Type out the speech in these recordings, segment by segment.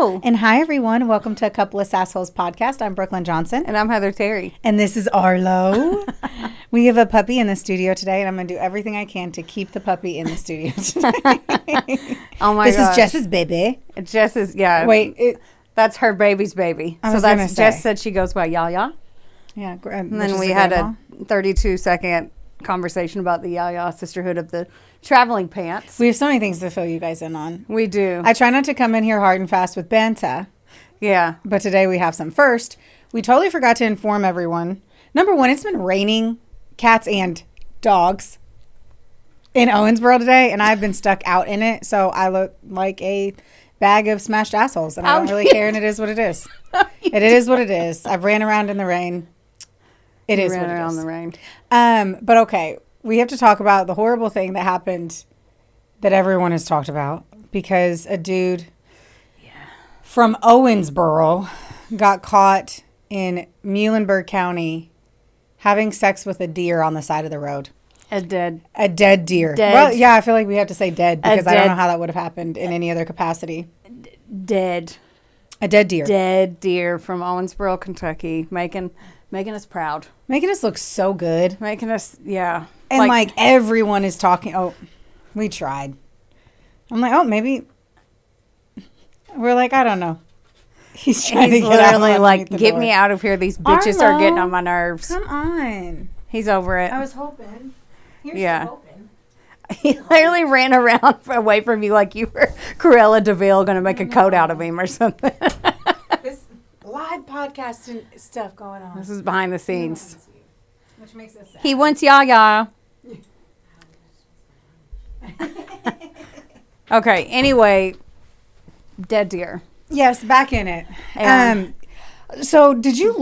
Hello. And hi, everyone. Welcome to A Couple of Sassholes podcast. I'm Brooklyn Johnson. And I'm Heather Terry. And this is Arlo. We have a puppy in the studio today, and I'm going to do everything I can to keep the puppy in the studio today. Oh, my This gosh. is Jess's baby. Jess is, yeah. Wait. That's her baby's baby. I was gonna say. Jess said she goes by Yaya. Yeah. And then we had a 32-second conversation about the Yaya sisterhood of the traveling pants. We have so many things to fill you guys in on. We do. I try not to come in here hard and fast with banta. Yeah. But today we have some. First, we totally forgot to inform everyone. Number one, it's been raining cats and dogs in Owensboro today, and I've been stuck out in it, so I look like a bag of smashed assholes, and I don't really care, and it is what it is. It is what it is. I've ran around in the rain. It is what it is. Ran around the rain. But okay, we have to talk about the horrible thing that happened that everyone has talked about, because a dude from Owensboro got caught in Muhlenberg County having sex with a deer on the side of the road. A dead deer. Dead. Well, yeah, I feel like we have to say dead because I don't dead- know how that would have happened in any other capacity. Dead. A dead deer. Dead deer from Owensboro, Kentucky. Making us proud. Making us look so good. Making us, yeah. And like everyone is talking. Oh, we tried. I'm like, oh, maybe. We're like, I don't know. He's trying to get out. Literally like, the get door. me out of here. These bitches are getting on my nerves. Come on. He's over it. I was hoping. Here's Yeah. hoping. He literally ran around away from you like you were Cruella DeVille going to make a coat out of him or something. This live podcasting stuff going on. This is behind the scenes. Which makes us sad. He wants Yaya. Okay, anyway, dead deer. Yes, back in it. And- So did you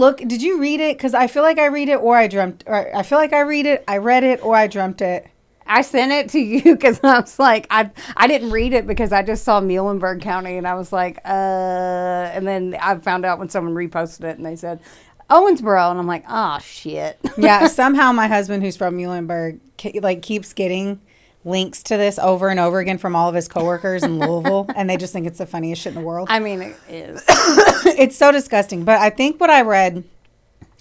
read it? Because I feel like I read it or I dreamt, or I feel like I read it, I read it, or I dreamt it. I sent it to you because I was like, I didn't read it because I just saw Muhlenberg County and I was like, and then I found out when someone reposted it and they said, Owensboro, and I'm like, oh, shit. Yeah, somehow my husband, who's from Muhlenberg, keeps getting links to this over and over again from all of his coworkers in Louisville, and they just think it's the funniest shit in the world. I mean, it is. It's so disgusting. But I think what I read,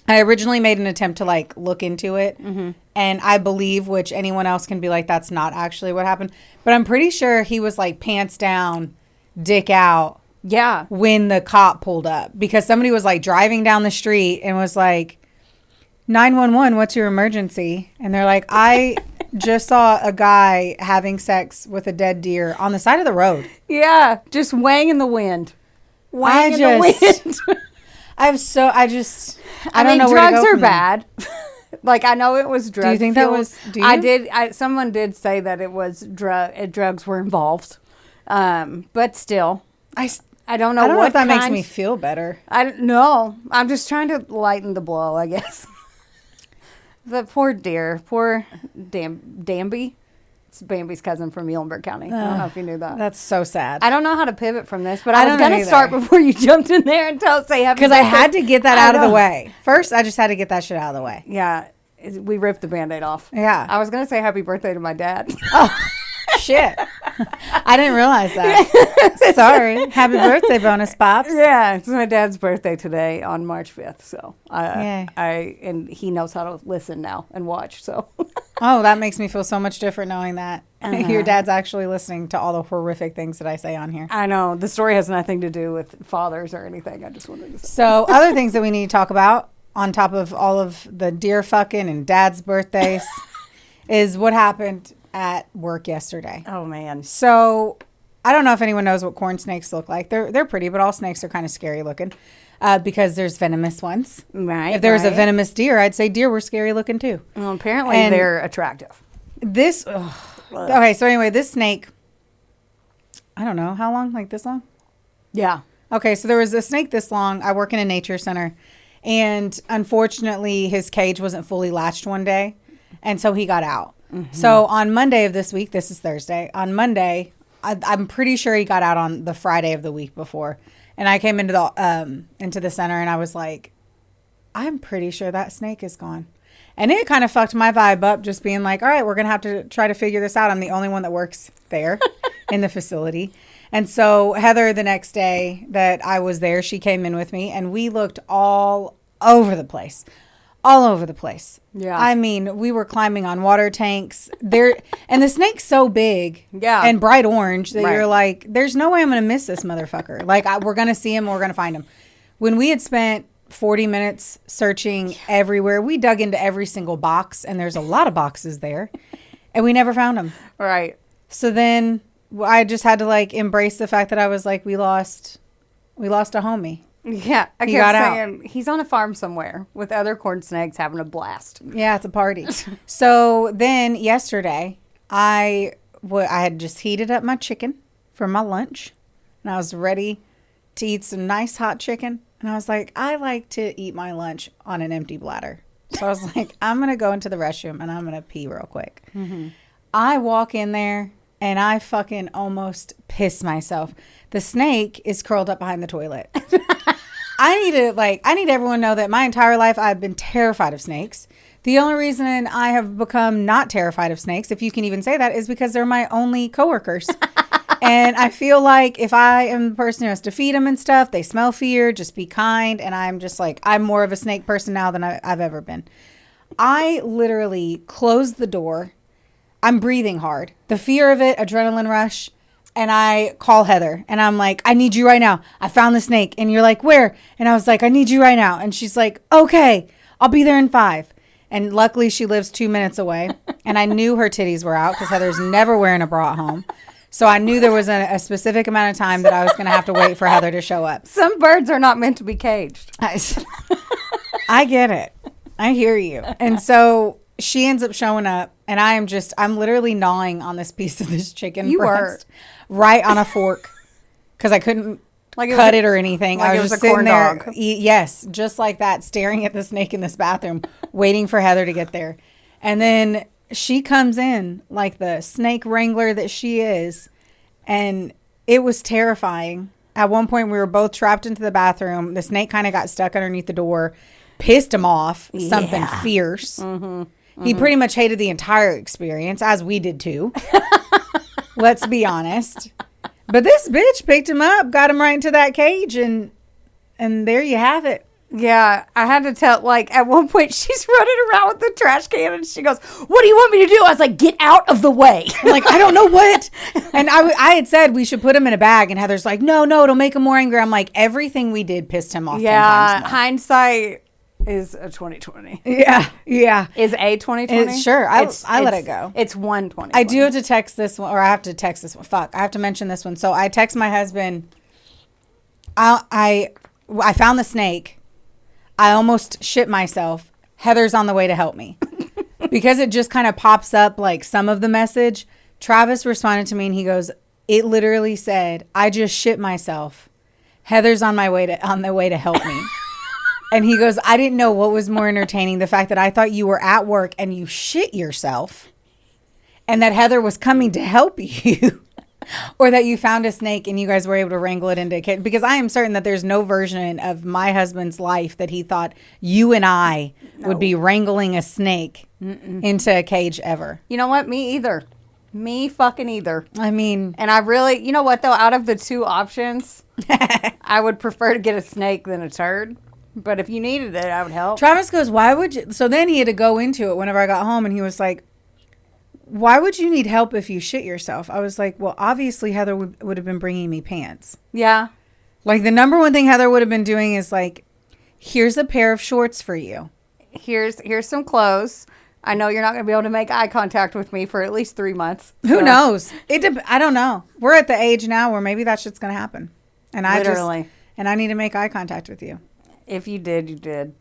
I originally made an attempt to like look into it, and I believe, which anyone else can be like, that's not actually what happened. But I'm pretty sure he was like pants down, dick out. Yeah. When the cop pulled up, because somebody was like driving down the street and was like, 911, what's your emergency? And they're like, I just saw a guy having sex with a dead deer on the side of the road. Yeah, just weighing in the wind. Weighing in the wind. I don't know where to drugs go are from there. bad. Like, I know it was drugs. Do you think that was? Do you? I did. Someone did say that it was drugs were involved. But still, I don't know. I don't know what if that makes kinds- me feel better. I don't know. I'm just trying to lighten the blow, I guess. The poor deer, poor Danby. It's Bambi's cousin from Muhlenberg County. I don't know if you knew that. That's so sad. I don't know how to pivot from this, but I I was don't know going to either. start before you jumped in there and say happy Because I birthday. had to get that I out of the know. way. First, I just had to get that shit out of the way. Yeah, we ripped the Band-Aid off. Yeah. I was going to say happy birthday to my dad. Oh, shit. I didn't realize that. Sorry. Happy birthday, bonus pops. Yeah, it's my dad's birthday today on March 5th. So Yay. and he knows how to listen now and watch. So Oh, that makes me feel so much different knowing that your dad's actually listening to all the horrific things that I say on here. I know the story has nothing to do with fathers or anything. I just wanted to say. So other things that we need to talk about on top of all of the deer fucking and dad's birthdays is what happened at work yesterday. Oh man. So I don't know if anyone knows what corn snakes look like. They're pretty, but all snakes are kind of scary looking because there's venomous ones. Right. If there was a right. venomous deer, I'd say deer were scary looking too. Well, apparently And they're attractive. This, okay, so anyway, this snake, I don't know, how long? Like this long? Yeah. Okay, so there was a snake this long. I work in a nature center, and unfortunately, his cage wasn't fully latched one day, and so he got out. Mm-hmm. So on Monday of this week, this is Thursday, on Monday, I'm pretty sure he got out on the Friday of the week before, and I came into the center, and I was like, I'm pretty sure that snake is gone. And it kind of fucked my vibe up, just being like, all right, we're going to have to try to figure this out. I'm the only one that works there in the facility. And so Heather, the next day that I was there, she came in with me and we looked all over the place. All over the place. Yeah. I mean, we were climbing on water tanks. And the snake's so big and bright orange that you're like, there's no way I'm going to miss this motherfucker. Like, we're going to see him. We're going to find him. When we had spent 40 minutes searching everywhere, we dug into every single box, and there's a lot of boxes there, and we never found him. Right. So then I just had to like embrace the fact that I was like, we lost a homie. Yeah, I He kept got out. saying he's on a farm somewhere with other corn snakes having a blast. Yeah, it's a party. So then yesterday, I had just heated up my chicken for my lunch, and I was ready to eat some nice hot chicken. And I was like, I like to eat my lunch on an empty bladder. So I was like, I'm going to go into the restroom and I'm going to pee real quick. Mm-hmm. I walk in there and I fucking almost piss myself. The snake is curled up behind the toilet. I need everyone to know that my entire life I've been terrified of snakes. The only reason I have become not terrified of snakes, if you can even say that, is because they're my only coworkers. And I feel like if I am the person who has to feed them and stuff, they smell fear, just be kind. And I'm just like, I'm more of a snake person now than I've ever been. I literally closed the door. I'm breathing hard. The fear of it, adrenaline rush. And I call Heather and I'm like, I need you right now. I found the snake. And you're like, where? And I was like, I need you right now. And she's like, okay, I'll be there in 5. And luckily she lives 2 minutes away. And I knew her titties were out because Heather's never wearing a bra at home. So I knew there was a specific amount of time that I was going to have to wait for Heather to show up. Some birds are not meant to be caged. I get it. I hear you. And so she ends up showing up and I'm literally gnawing on this piece of this chicken breast right on a fork because I couldn't cut it or anything. Like I was just sitting there. Yes, just like that, staring at the snake in this bathroom, waiting for Heather to get there. And then she comes in like the snake wrangler that she is. And it was terrifying. At one point, we were both trapped into the bathroom. The snake kind of got stuck underneath the door, pissed him off, something fierce. Mm-hmm. Mm-hmm. He pretty much hated the entire experience, as we did too. Let's be honest. But this bitch picked him up, got him right into that cage, and there you have it. Yeah, I had to tell, like, at one point, she's running around with the trash can, and she goes, what do you want me to do? I was like, get out of the way. I'm like, I don't know what. And I had said we should put him in a bag, and Heather's like, no, it'll make him more angry. I'm like, everything we did pissed him off 10 times more. Hindsight is a 2020. Yeah. Is a 2020? Sure, I let it go. It's 120. I do have to text this one, or I have to text this one. Fuck, I have to mention this one. So I text my husband. I found the snake. I almost shit myself. Heather's on the way to help me. Because it just kind of pops up like some of the message. Travis responded to me and he goes, it literally said, I just shit myself. Heather's on the way to help me. And he goes, I didn't know what was more entertaining. The fact that I thought you were at work and you shit yourself. And that Heather was coming to help you. Or that you found a snake and you guys were able to wrangle it into a cage. Because I am certain that there's no version of my husband's life that he thought you and I would be wrangling a snake into a cage ever. You know what? Me either. Me fucking either. I mean. And I really, you know what though? Out of the two options, I would prefer to get a snake than a turd. But if you needed it, I would help. Travis goes, why would you? So then he had to go into it whenever I got home and he was like, why would you need help if you shit yourself? I was like, well, obviously Heather would have been bringing me pants. Yeah. Like the number one thing Heather would have been doing is like, here's a pair of shorts for you. Here's some clothes. I know you're not going to be able to make eye contact with me for at least 3 months. Who knows? I don't know. We're at the age now where maybe that shit's going to happen. And I need to make eye contact with you. If you did, you did.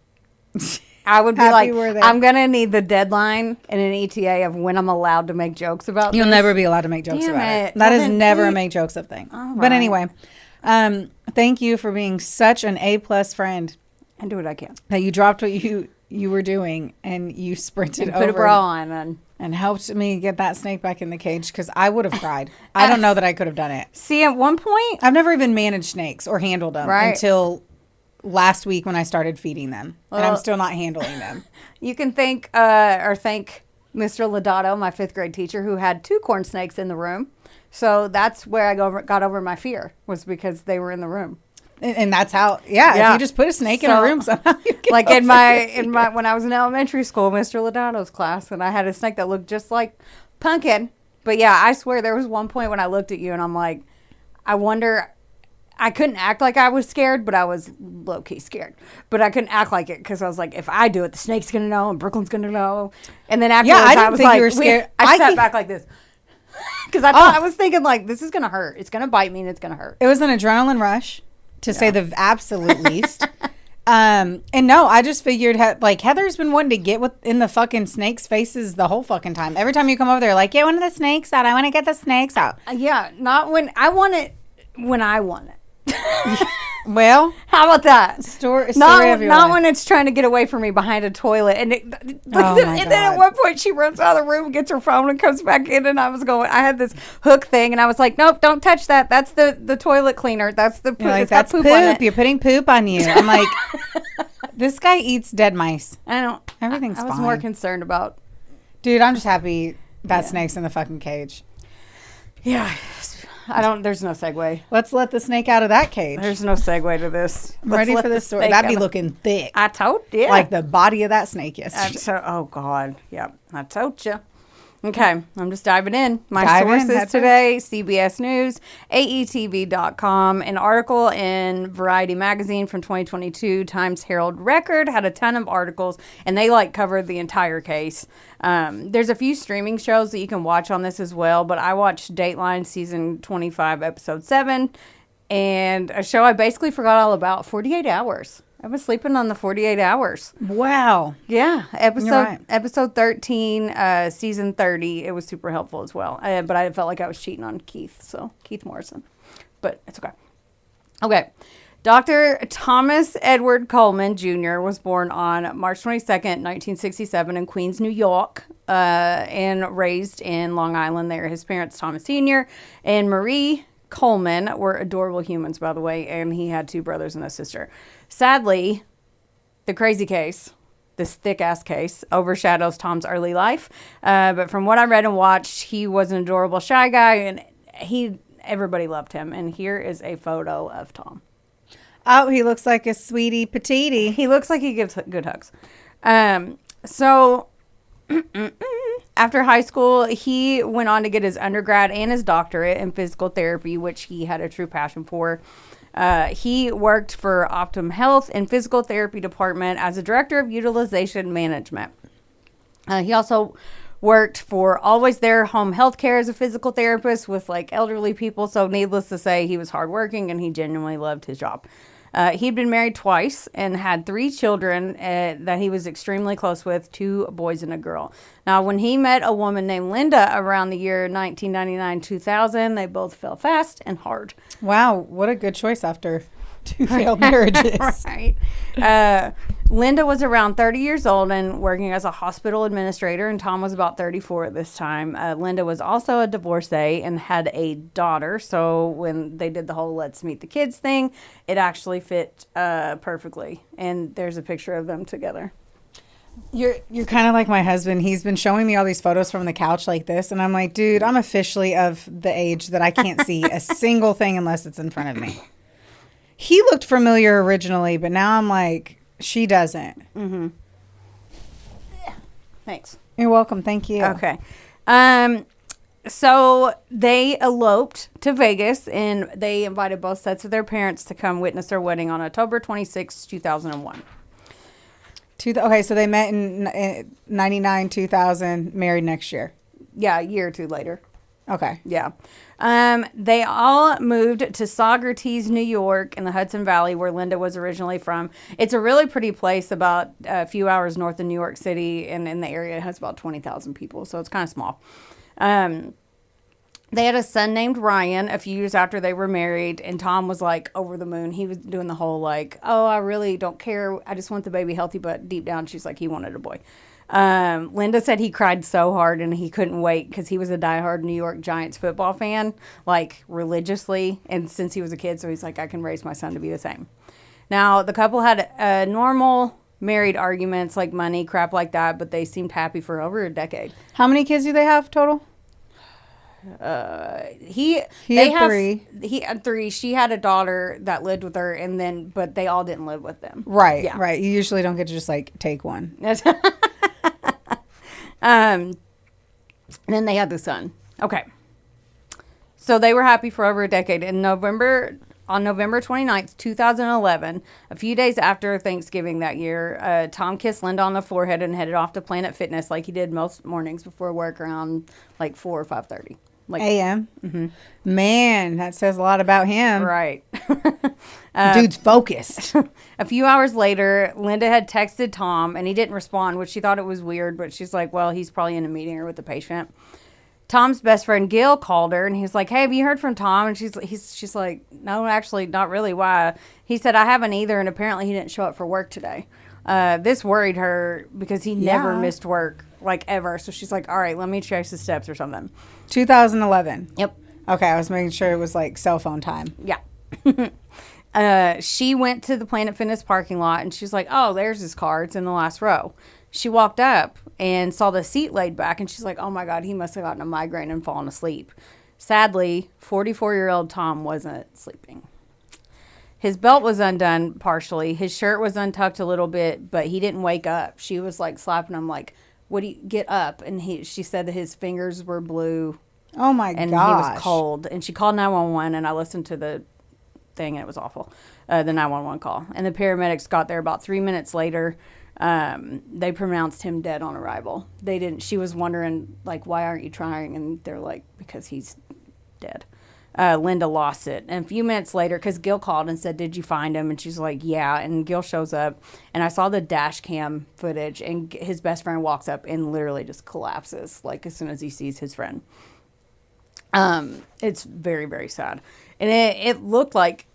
I would be like, I'm going to need the deadline and an ETA of when I'm allowed to make jokes about You'll this. never be allowed to make jokes about it. That is never a make jokes of thing. Right. But anyway, thank you for being such an A+ friend. And do what I can. That you dropped what you were doing and you sprinted over. Put a bra on. And helped me get that snake back in the cage because I would have cried. I don't know that I could have done it. See, at one point. I've never even managed snakes or handled them until last week when I started feeding them. And I'm still not handling them. You can thank Mr. Lodato, my 5th grade teacher, who had 2 corn snakes in the room. So that's where I got over my fear, was because they were in the room. And that's how, if you just put a snake in a room somehow. Like in my when I was in elementary school, Mr. Lodano's class, and I had a snake that looked just like Pumpkin. But yeah, I swear there was one point when I looked at you and I'm like, I wonder, I couldn't act like I was scared, but I was low-key scared. But I couldn't act like it because I was like, if I do it, the snake's going to know and Brooklyn's going to know. And then afterwards, I was like, you were scared. I sat back like this. Because I was thinking, like, this is going to hurt. It's going to bite me and it's going to hurt. It was an adrenaline rush, to say the absolute least. And no, I just figured, Heather's been wanting to get in the fucking snakes' faces the whole fucking time. Every time you come over there, like, get one of the snakes out. I want to get the snakes out. Yeah, not when I want it, when I want it. Well, how about that? Not when it's trying to get away from me behind a toilet. And then at one point she runs out of the room, gets her phone, and comes back in. And I had this hook thing, and I was like, nope, don't touch that. That's the toilet cleaner. That's the poop. Like, that's poop. You're putting poop on you. I'm like, this guy eats dead mice. I don't. Everything's I was fine. more concerned about. Dude, I'm just happy that snake's in the fucking cage. Yeah. There's no segue. Let's let the snake out of that cage. There's no segue to this. I'm ready for this story. That'd be looking thick. I told you. Like the body of that snake yesterday. Oh, God. Yep. I told you. Okay. I'm just diving in. My sources today, CBS News, AETV.com, an article in Variety Magazine from 2022, Times Herald Record, had a ton of articles, and they covered the entire case. There's a few streaming shows that you can watch on this as well, but I watched Dateline season 25, episode 7, and a show I basically forgot all about, 48 Hours. I was sleeping on the 48 Hours. Wow. Yeah. Episode 13, season 30. It was super helpful as well. But I felt like I was cheating on Keith Morrison. But it's okay. Okay. Dr. Thomas Edward Kolman Jr. was born on March 22nd, 1967 in Queens, New York, and raised in Long Island there. His parents, Thomas Sr. and Marie Kolman, were adorable humans, by the way, and he had 2 brothers and a sister. Sadly, the crazy case, this thick-ass case, overshadows Tom's early life. But from what I read and watched, he was an adorable shy guy, and everybody loved him. And here is a photo of Tom. Oh, he looks like a sweetie patootie. He looks like he gives good hugs. So after high school, he went on to get his undergrad and his doctorate in physical therapy, which he had a true passion for. He worked for Optum Health and Physical Therapy Department as a director of utilization management. He also worked for Always There Home Health Care as a physical therapist with elderly people. So needless to say, he was hardworking and he genuinely loved his job. He'd been married twice and had 3 children that he was extremely close with, 2 boys and a girl. Now, when he met a woman named Linda around the year 1999-2000, they both fell fast and hard. Wow, what a good choice after 2 failed marriages. Right. Linda was around 30 years old and working as a hospital administrator, and Tom was about 34 at this time. Linda was also a divorcee and had a daughter, so when they did the whole let's meet the kids thing, it actually fit perfectly. And there's a picture of them together. You're kind of like my husband. He's been showing me all these photos from the couch like this, and I'm like, dude, I'm officially of the age that I can't see a single thing unless it's in front of me. He looked familiar originally, but now I'm like, she doesn't. Mm-hmm. Thanks. You're welcome. Thank you. Okay. So they eloped to Vegas, and they invited both sets of their parents to come witness their wedding on October 26, 2001. Okay, so they met in 99, 2000, married next year. Yeah, a year or 2 later. Okay. Yeah. They all moved to Saugerties, New York in the Hudson Valley, where Linda was originally from. It's a really pretty place about a few hours north of New York City, and in the area it has about 20,000 people, so it's kind of small. They had a son named Ryan a few years after they were married, and Tom was over the moon. He was doing the whole oh, I really don't care. I just want the baby healthy, but deep down she's he wanted a boy. Linda said he cried so hard and he couldn't wait because he was a diehard New York Giants football fan, religiously, and since he was a kid, so he's I can raise my son to be the same. Now, the couple had normal married arguments money, crap like that, but they seemed happy for over a decade. How many kids do they have total? He had 3. He had 3. She had a daughter that lived with her, but they all didn't live with them. Right. Yeah. Right. You usually don't get to just like take one. And then they had the son. Okay. So they were happy for over a decade. On November 29th, 2011, a few days after Thanksgiving that year, Tom kissed Linda on the forehead and headed off to Planet Fitness like he did most mornings before work around like 4 or 5:30. Like a.m. Mm-hmm. Man, that says a lot about him. Right. Dude's focused. A few hours later, Linda had texted Tom, and he didn't respond, which she thought it was weird, but she's like, well, he's probably in a meeting or with the patient. Tom's best friend, Gil, called her, and he's like, hey, have you heard from Tom? And she's like, no, actually, not really. Why? He said, I haven't either, and apparently he didn't show up for work today. This worried her because he never missed work, like, ever. So she's like, all right, let me trace the steps or something. 2011. Yep. Okay, I was making sure it was like cell phone time. Yeah. She went to the Planet Fitness parking lot, and she's like, oh, there's his car. It's in the last row. She walked up and saw the seat laid back, and she's like, oh, my God, he must have gotten a migraine and fallen asleep. Sadly, 44-year-old Tom wasn't sleeping. His belt was undone partially. His shirt was untucked a little bit, but he didn't wake up. She was, like, slapping him, like, what do you get up? And she said that his fingers were blue. Oh, my gosh. And he was cold. And she called 911, and I listened to the thing, and it was awful, the 911 call. And the paramedics got there about 3 minutes later. They pronounced him dead on arrival. She was wondering, like, why aren't you trying? And they're like, because he's dead. Linda lost it. And a few minutes later, because Gil called and said, did you find him? And she's like, yeah. And Gil shows up, and I saw the dash cam footage, and his best friend walks up and literally just collapses, like, as soon as he sees his friend. It's very, very sad. And it looked like,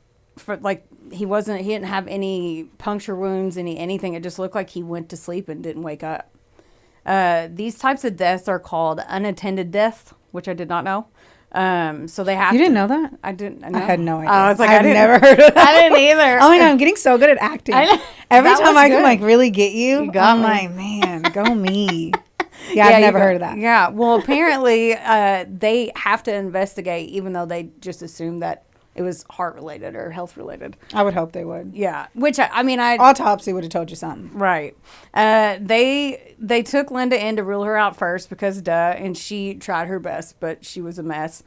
he didn't have any puncture wounds, anything. It just looked like he went to sleep and didn't wake up. These types of deaths are called unattended deaths, which I did not know. So they have. You didn't know that? I didn't know. I had no idea. I was like, I've never heard of that. I didn't either. Oh my God, I'm getting so good at acting. Every time I can like really get you got I'm me. like, man, go me. Yeah, I've never heard of that. Yeah. Well, apparently they have to investigate, even though they just assumed that it was heart related or health related. I would hope they would. Yeah. Which I autopsy would have told you something. Right. They took Linda in to rule her out first because and she tried her best, but she was a mess.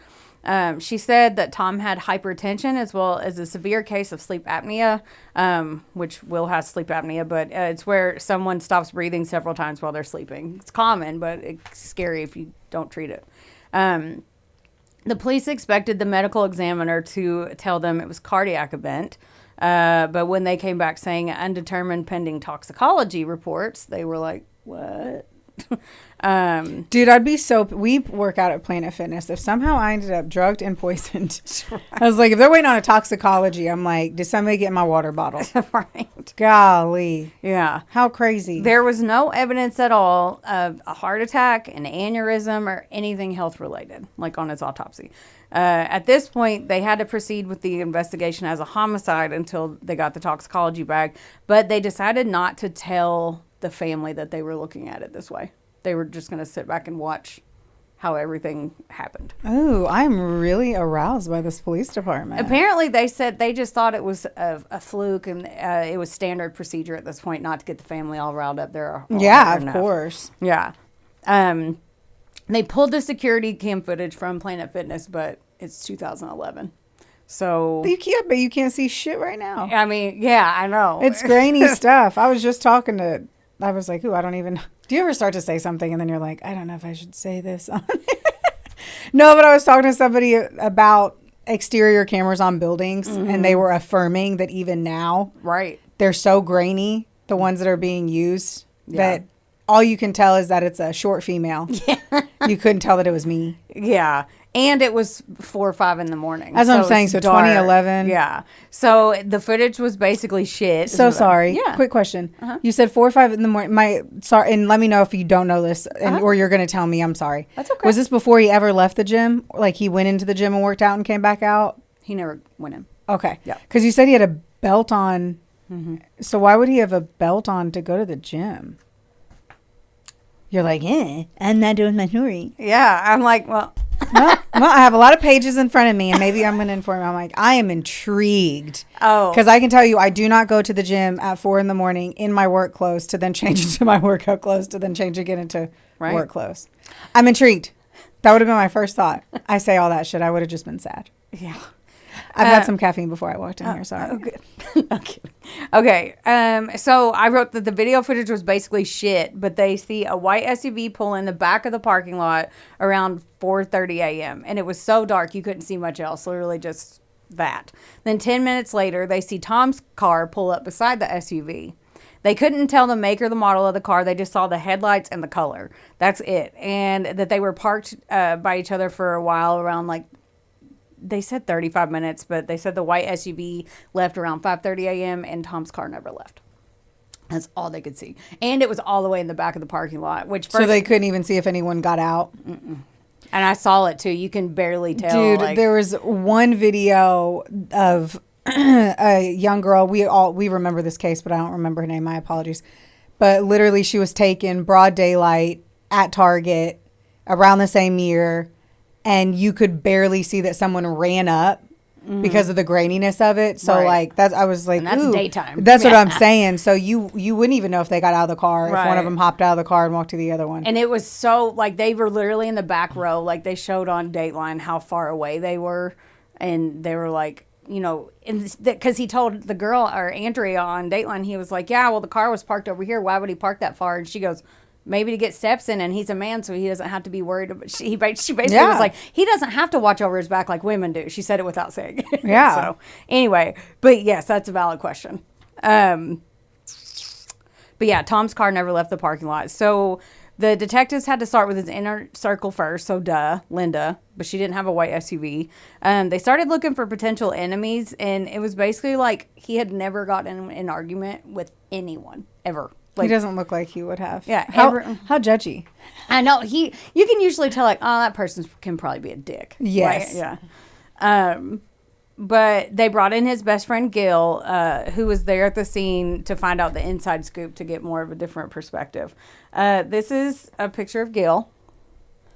She said that Tom had hypertension as well as a severe case of sleep apnea, which Will has sleep apnea, but it's where someone stops breathing several times while they're sleeping. It's common, but it's scary if you don't treat it. The police expected the medical examiner to tell them it was cardiac event, but when they came back saying undetermined pending toxicology reports, they were like, what? Dude, we work out at Planet Fitness. If somehow I ended up drugged and poisoned, right. I was like, if they're waiting on a toxicology, I'm like, did somebody get in my water bottle? Right. Golly. Yeah. How crazy. There was no evidence at all of a heart attack, an aneurysm, or anything health related, like on his autopsy. At this point, they had to proceed with the investigation as a homicide until they got the toxicology back, but they decided not to tell the family that they were looking at it this way. They were just going to sit back and watch how everything happened. Oh, I'm really aroused by this police department. Apparently, they said they just thought it was a fluke, and it was standard procedure at this point not to get the family all riled up. Yeah, of course. Yeah. They pulled the security cam footage from Planet Fitness, but it's 2011. So but you can't see shit right now. I mean, yeah, I know. It's grainy stuff. I was just talking to, I was like, ooh, I don't even, do you ever start to say something and then you're like, I don't know if I should say this on No, but I was talking to somebody about exterior cameras on buildings, and they were affirming that even now, right, they're so grainy, the ones that are being used, that all you can tell is that it's a short female. Yeah. You couldn't tell that it was me. Yeah. And it was 4 or 5 in the morning. That's what I'm saying. So dark. 2011. Yeah. So the footage was basically shit. So sorry. Yeah. Quick question. You said 4 or 5 in the morning. Sorry, and let me know if you don't know this, or you're going to tell me. I'm sorry. That's okay. Was this before he ever left the gym? Like he went into the gym and worked out and came back out? He never went in. Okay. Yeah. Because you said he had a belt on. Mm-hmm. So why would he have a belt on to go to the gym? You're like, I'm not doing my jewelry. Yeah. I'm like, well. Well, I have a lot of pages in front of me, and maybe I'm going to inform you. I'm like, I am intrigued. Oh. Because I can tell you, I do not go to the gym at 4 a.m. in my work clothes to then change into my workout clothes to then change again into work clothes. I'm intrigued. That would have been my first thought. I say all that shit. I would have just been sad. Yeah. I've had some caffeine before I walked in here. Sorry. Oh, good. Okay. So I wrote that the video footage was basically shit, but they see a white SUV pull in the back of the parking lot around 4:30 a.m. And it was so dark you couldn't see much else. Literally just that. Then 10 minutes later, they see Tom's car pull up beside the SUV. They couldn't tell the make or the model of the car. They just saw the headlights and the color. That's it. And that they were parked by each other for a while around they said 35 minutes, but they said the white SUV left around 5:30 a.m. and Tom's car never left. That's all they could see. And it was all the way in the back of the parking lot. So they couldn't even see if anyone got out? Mm-mm. And I saw it too. You can barely tell. Dude, there was one video of a young girl. We remember this case, but I don't remember her name. My apologies. But literally she was taken broad daylight at Target around the same year. And you could barely see that someone ran up because of the graininess of it. So I was like, and that's daytime. That's what I'm saying. So you wouldn't even know if they got out of the car, if one of them hopped out of the car and walked to the other one. And it was so they were literally in the back row. Like they showed on Dateline how far away they were. And they were like, because he told the girl or Andrea on Dateline, he was like, yeah, well, the car was parked over here. Why would he park that far? And she goes, maybe to get steps in, and he's a man, so he doesn't have to be worried. She basically was like, he doesn't have to watch over his back like women do. She said it without saying it. Yeah. So anyway, but yes, that's a valid question. But yeah, Tom's car never left the parking lot. So the detectives had to start with his inner circle first. So Linda, but she didn't have a white SUV. They started looking for potential enemies, and it was basically like he had never gotten in an argument with anyone ever. He doesn't look like he would have. Yeah. How judgy. I know. You can usually tell, that person can probably be a dick. Yes. Right? Yeah. But they brought in his best friend, Gil, who was there at the scene to find out the inside scoop to get more of a different perspective. This is a picture of Gil.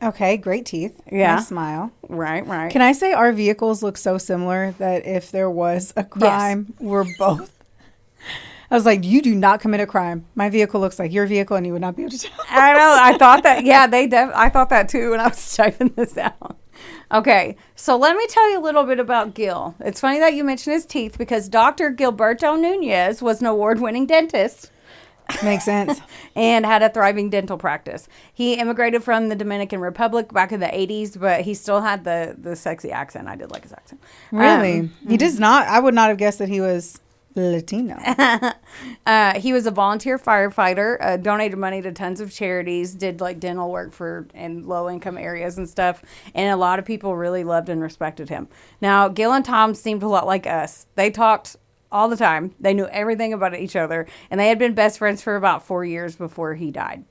Okay. Great teeth. Yeah. Nice smile. Right. Can I say our vehicles look so similar that if there was a crime, we're both... I was like, you do not commit a crime. My vehicle looks like your vehicle, and you would not be able to tell. I know. I thought that. Yeah, I thought that too when I was typing this out. Okay, so let me tell you a little bit about Gil. It's funny that you mentioned his teeth because Dr. Gilberto Nunez was an award-winning dentist. Makes sense. And had a thriving dental practice. He immigrated from the Dominican Republic back in the 80s, but he still had the sexy accent. I did like his accent. Really? He does not. I would not have guessed that he was Latino. He was a volunteer firefighter, donated money to tons of charities, did dental work in low income areas and stuff. And a lot of people really loved and respected him. Now, Gil and Tom seemed a lot like us. They talked all the time. They knew everything about each other, and they had been best friends for about 4 years before he died.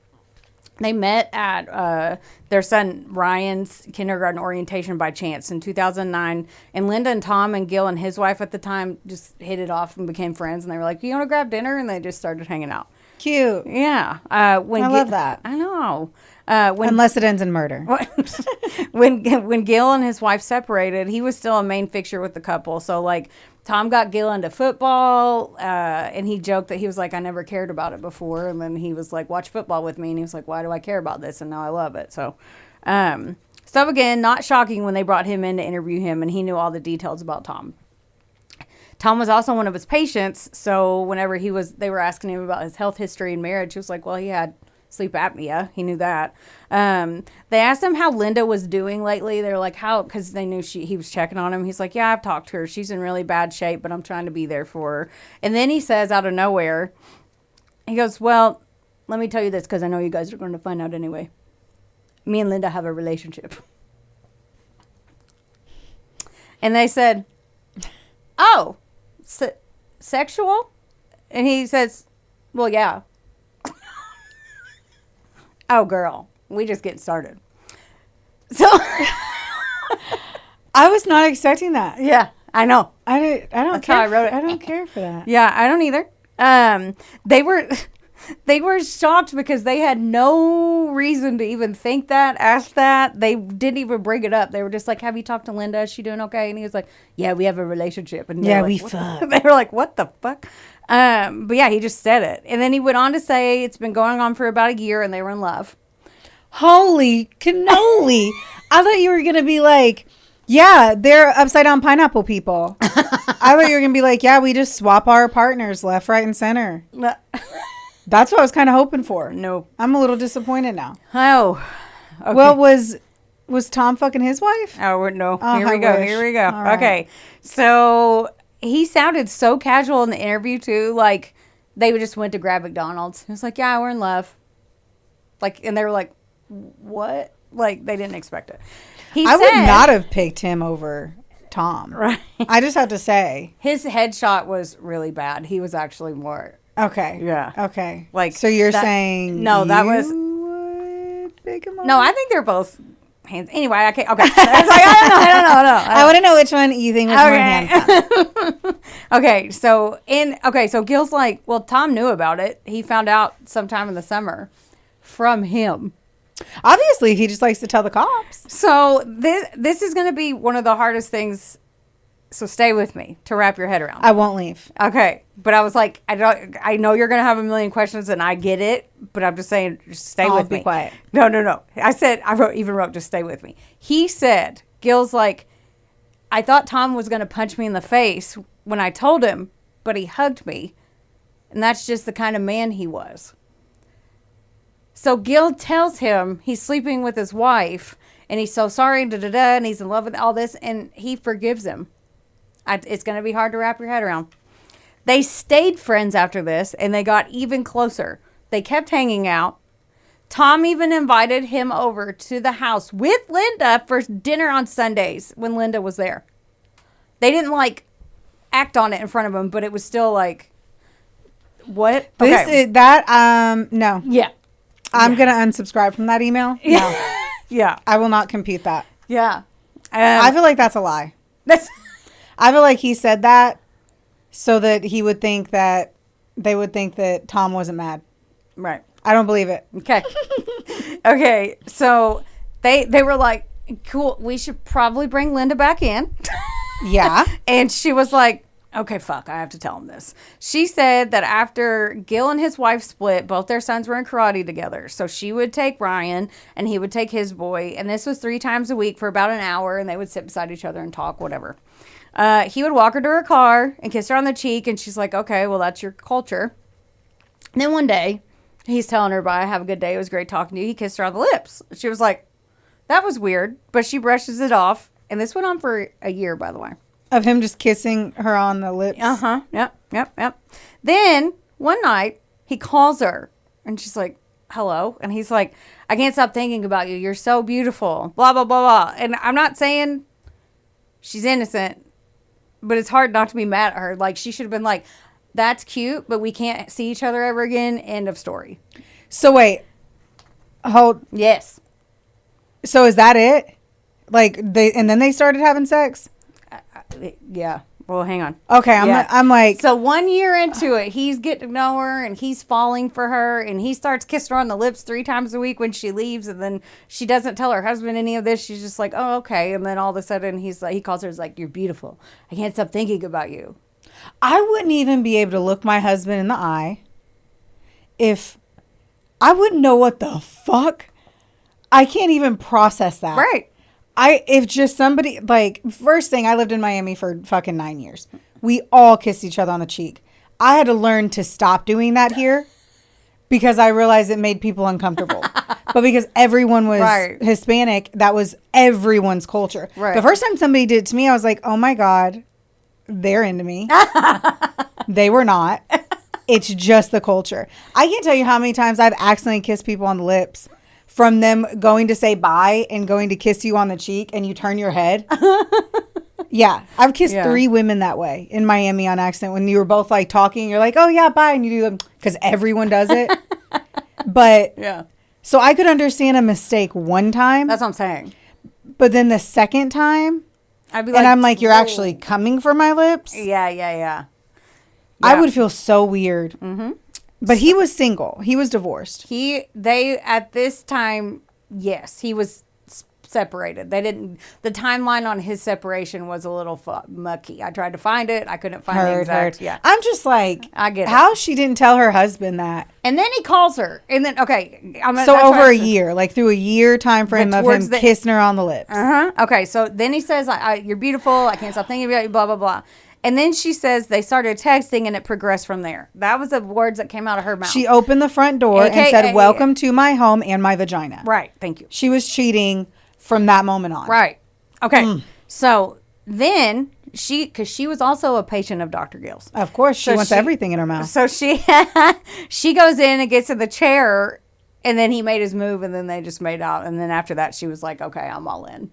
They met at their son Ryan's kindergarten orientation by chance in 2009. And Linda and Tom and Gil and his wife at the time just hit it off and became friends. And they were like, you want to grab dinner? And they just started hanging out. Cute. Yeah. I love that. I know. Unless it ends in murder. When Gil and his wife separated, he was still a main fixture with the couple. So, Tom got Gil into football, and he joked that he was like, I never cared about it before. And then he was like, watch football with me. And he was like, why do I care about this? And now I love it. So again, not shocking when they brought him in to interview him, and he knew all the details about Tom. Tom was also one of his patients. So whenever they were asking him about his health history and marriage, he was like, well, he had sleep apnea. He knew that. They asked him how Linda was doing lately. They're like, how? Because they knew he was checking on him. He's like, yeah, I've talked to her. She's in really bad shape, but I'm trying to be there for her. And then he says out of nowhere, he goes, well, let me tell you this because I know you guys are going to find out anyway. Me and Linda have a relationship. And they said, oh, sexual? And he says, well, yeah. Oh, girl, we just getting started. So I was not expecting that. Yeah, I know. I don't That's care. how I wrote it. I don't care for that. Yeah, I don't either. They were shocked because they had no reason to even think that, ask that. They didn't even bring it up. They were just like, have you talked to Linda? Is she doing okay? And he was like, yeah, we have a relationship. And Yeah, like, we fuck. They were like, what the fuck? But yeah, he just said it. And then he went on to say it's been going on for about a year and they were in love. Holy cannoli. I thought you were going to be like, yeah, they're upside down pineapple people. I thought you were going to be like, yeah, we just swap our partners left, right, and center. That's what I was kind of hoping for. No. I'm a little disappointed now. Oh. Okay. Well, was Tom fucking his wife? Oh, no. Oh, Here we I go. wish. Here we go. All right. Okay. So he sounded so casual in the interview, too. Like, they just went to grab McDonald's. He was like, yeah, we're in love. Like, and they were like, what? Like, they didn't expect it. I would not have picked him over Tom. Right. I just have to say. His headshot was really bad. He was actually more. Okay. Yeah. Okay. Like, so you're that- saying No, that was. would pick him over? No, I think they're both hands. Anyway, I can't. Okay. It's like, I don't know. I want to know which one you think was more handsome. Okay, so Gil's like, well, Tom knew about it. He found out sometime in the summer from him. Obviously, he just likes to tell the cops. So this is going to be one of the hardest things. So stay with me to wrap your head around. I won't leave. Okay, but I was like, I know you're going to have a million questions, and I get it. But I'm just saying, just stay with me. Be quiet. No. I said I wrote, just stay with me. He said, Gil's like, I thought Tom was going to punch me in the face when I told him, but he hugged me, and that's just the kind of man he was. So Gil tells him he's sleeping with his wife, and he's so sorry, and he's in love with all this, and he forgives him. It's going to be hard to wrap your head around. They stayed friends after this, and they got even closer. They kept hanging out. Tom even invited him over to the house with Linda for dinner on Sundays when Linda was there. They didn't, like, act on it in front of him, but it was still like, what? No. Yeah. I'm going to unsubscribe from that email. Yeah. No. Yeah. I will not compute that. Yeah. I feel like that's a lie. I feel like he said that so that he would think that they would think that Tom wasn't mad. Right. I don't believe it. Okay. Okay. So they were like, cool, we should probably bring Linda back in. Yeah. And she was like, okay, fuck, I have to tell him this. She said that after Gil and his wife split, both their sons were in karate together. So she would take Ryan and he would take his boy. And this was 3 times a week for about an hour. And they would sit beside each other and talk, whatever. He would walk her to her car and kiss her on the cheek. And she's like, okay, well, that's your culture. And then one day, he's telling her, bye, have a good day. It was great talking to you. He kissed her on the lips. She was like, that was weird. But she brushes it off. And this went on for a year, by the way. Of him just kissing her on the lips. Uh-huh. Yep. Then, one night, he calls her. And she's like, hello. And he's like, I can't stop thinking about you. You're so beautiful. Blah, blah, blah, blah. And I'm not saying she's innocent. But it's hard not to be mad at her. Like, she should have been like, that's cute, but we can't see each other ever again. End of story. So, wait. Hold. Yes. So, is that it? Like, and then they started having sex? Yeah. Well, hang on. Okay, I'm like. So 1 year into it, he's getting to know her and he's falling for her and he starts kissing her on the lips 3 times a week when she leaves, and then she doesn't tell her husband any of this. She's just like, oh, okay. And then all of a sudden he's like, he calls her, he's like, you're beautiful. I can't stop thinking about you. I wouldn't even be able to look my husband in the eye if I wouldn't know what the fuck. I can't even process that. Right. If just somebody, like, first thing, I lived in Miami for fucking 9 years. We all kissed each other on the cheek. I had to learn to stop doing that here because I realized it made people uncomfortable. But because everyone was Hispanic, that was everyone's culture. Right. The first time somebody did it to me, I was like, oh my God, they're into me. They were not. It's just the culture. I can't tell you how many times I've accidentally kissed people on the lips from them going to say bye and going to kiss you on the cheek and you turn your head. Yeah. I've kissed 3 women that way in Miami on accident when you were both like talking. You're like, oh yeah, bye. And you do them because everyone does it. But yeah. So I could understand a mistake one time. That's what I'm saying. But then the second time, I'd be like, and I'm like, you're whoa. actually coming for my lips? Yeah. I would feel so weird. Mm-hmm. But he was single. He was divorced. They at this time, yes, he was separated. They didn't. The timeline on his separation was a little mucky. I tried to find it. I couldn't find the exact. Yeah, I'm just like, I get how she didn't tell her husband that. And then he calls her, and then so over a year, like through a year time frame of him kissing her on the lips. Okay, so then he says, "You're beautiful. I can't stop thinking about you." Blah blah blah. And then she says they started texting, and it progressed from there. That was the words that came out of her mouth. She opened the front door and said, "Welcome to my home and my vagina." Right. Thank you. She was cheating from that moment on. Right. Okay. So then because she was also a patient of Dr. Gill's. Of course. She wants everything in her mouth. So she goes in and gets to the chair, and then he made his move, and then they just made out. And then after that, she was like, okay, I'm all in.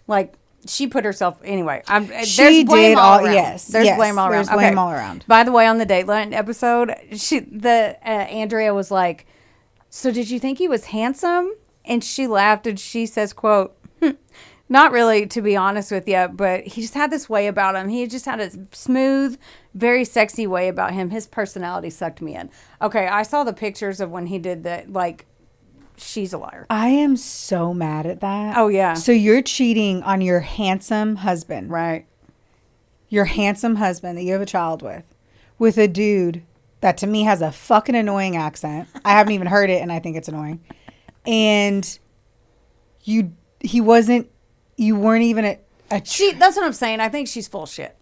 Like, she put herself, anyway. There's blame all around. Yes. There's blame all around. There's blame all around. By the way, on the Dateline episode, Andrea was like, so did you think he was handsome? And she laughed and she says, quote, not really, to be honest with you, but he just had this way about him. He just had a smooth, very sexy way about him. His personality sucked me in. Okay, I saw the pictures of when he did that. Like, she's a liar. I am so mad at that. Oh, yeah. So you're cheating on your handsome husband. Right. Your handsome husband that you have a child with a dude that to me has a fucking annoying accent. I haven't even heard it and I think it's annoying. And you weren't even a that's what I'm saying. I think she's full of shit.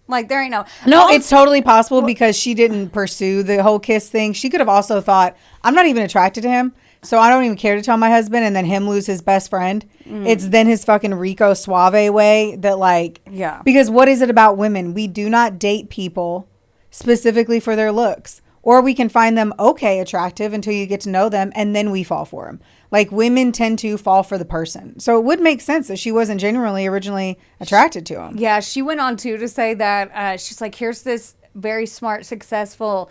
Like, there ain't no it's totally possible because she didn't pursue the whole kiss thing. She could have also thought, I'm not even attracted to him, so I don't even care to tell my husband, and then him lose his best friend. It's then his fucking Rico Suave way that, like, yeah. Because what is it about women? We do not date people specifically for their looks. Or we can find them okay attractive until you get to know them, and then we fall for them. Like, women tend to fall for the person. So it would make sense that she wasn't genuinely originally attracted to him. Yeah, she went on, too, to say that she's like, here's this very smart, successful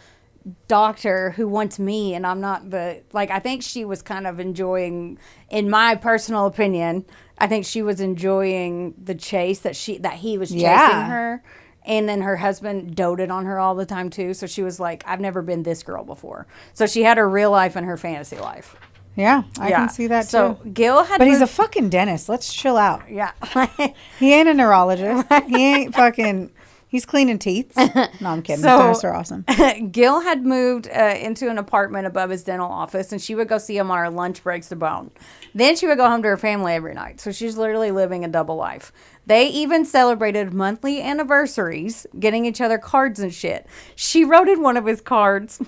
doctor who wants me, and I'm not I think she was kind of enjoying, in my personal opinion, I think she was enjoying the chase that he was chasing her. And then her husband doted on her all the time, too. So she was like, I've never been this girl before. So she had her real life and her fantasy life. Yeah, I can see that, too. So Gil had... But he's a fucking dentist. Let's chill out. Yeah. He ain't a neurologist. He ain't fucking... He's cleaning teeth. No, I'm kidding. So, dentists are awesome. Gil had moved into an apartment above his dental office, and she would go see him on her lunch breaks to bone. Then she would go home to her family every night. So she's literally living a double life. They even celebrated monthly anniversaries, getting each other cards and shit. She wrote in one of his cards.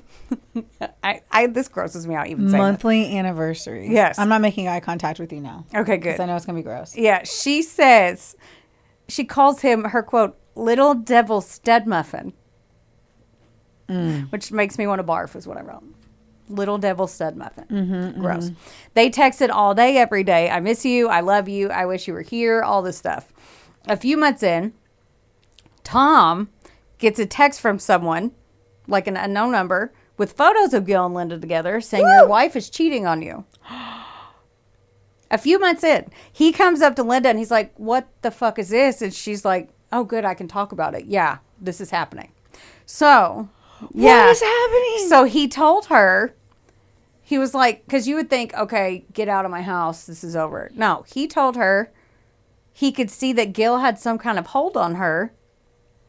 This grosses me out even saying monthly anniversaries. Yes. I'm not making eye contact with you now. Okay, good. Because I know it's going to be gross. Yeah, she says, she calls him her, quote, little devil stud muffin. Which makes me want to barf is what I wrote. Little devil stud muffin. Gross. They texted all day, every day. I miss you. I love you. I wish you were here. All this stuff. A few months in, Tom gets a text from someone, like an unknown number, with photos of Gil and Linda together saying your wife is cheating on you. A few months in, he comes up to Linda and he's like, what the fuck is this? And she's like, oh, good, I can talk about it. Yeah, this is happening. So, yeah. What is happening? So he told her, he was like, because you would think, okay, get out of my house. This is over. No, he told her he could see that Gil had some kind of hold on her.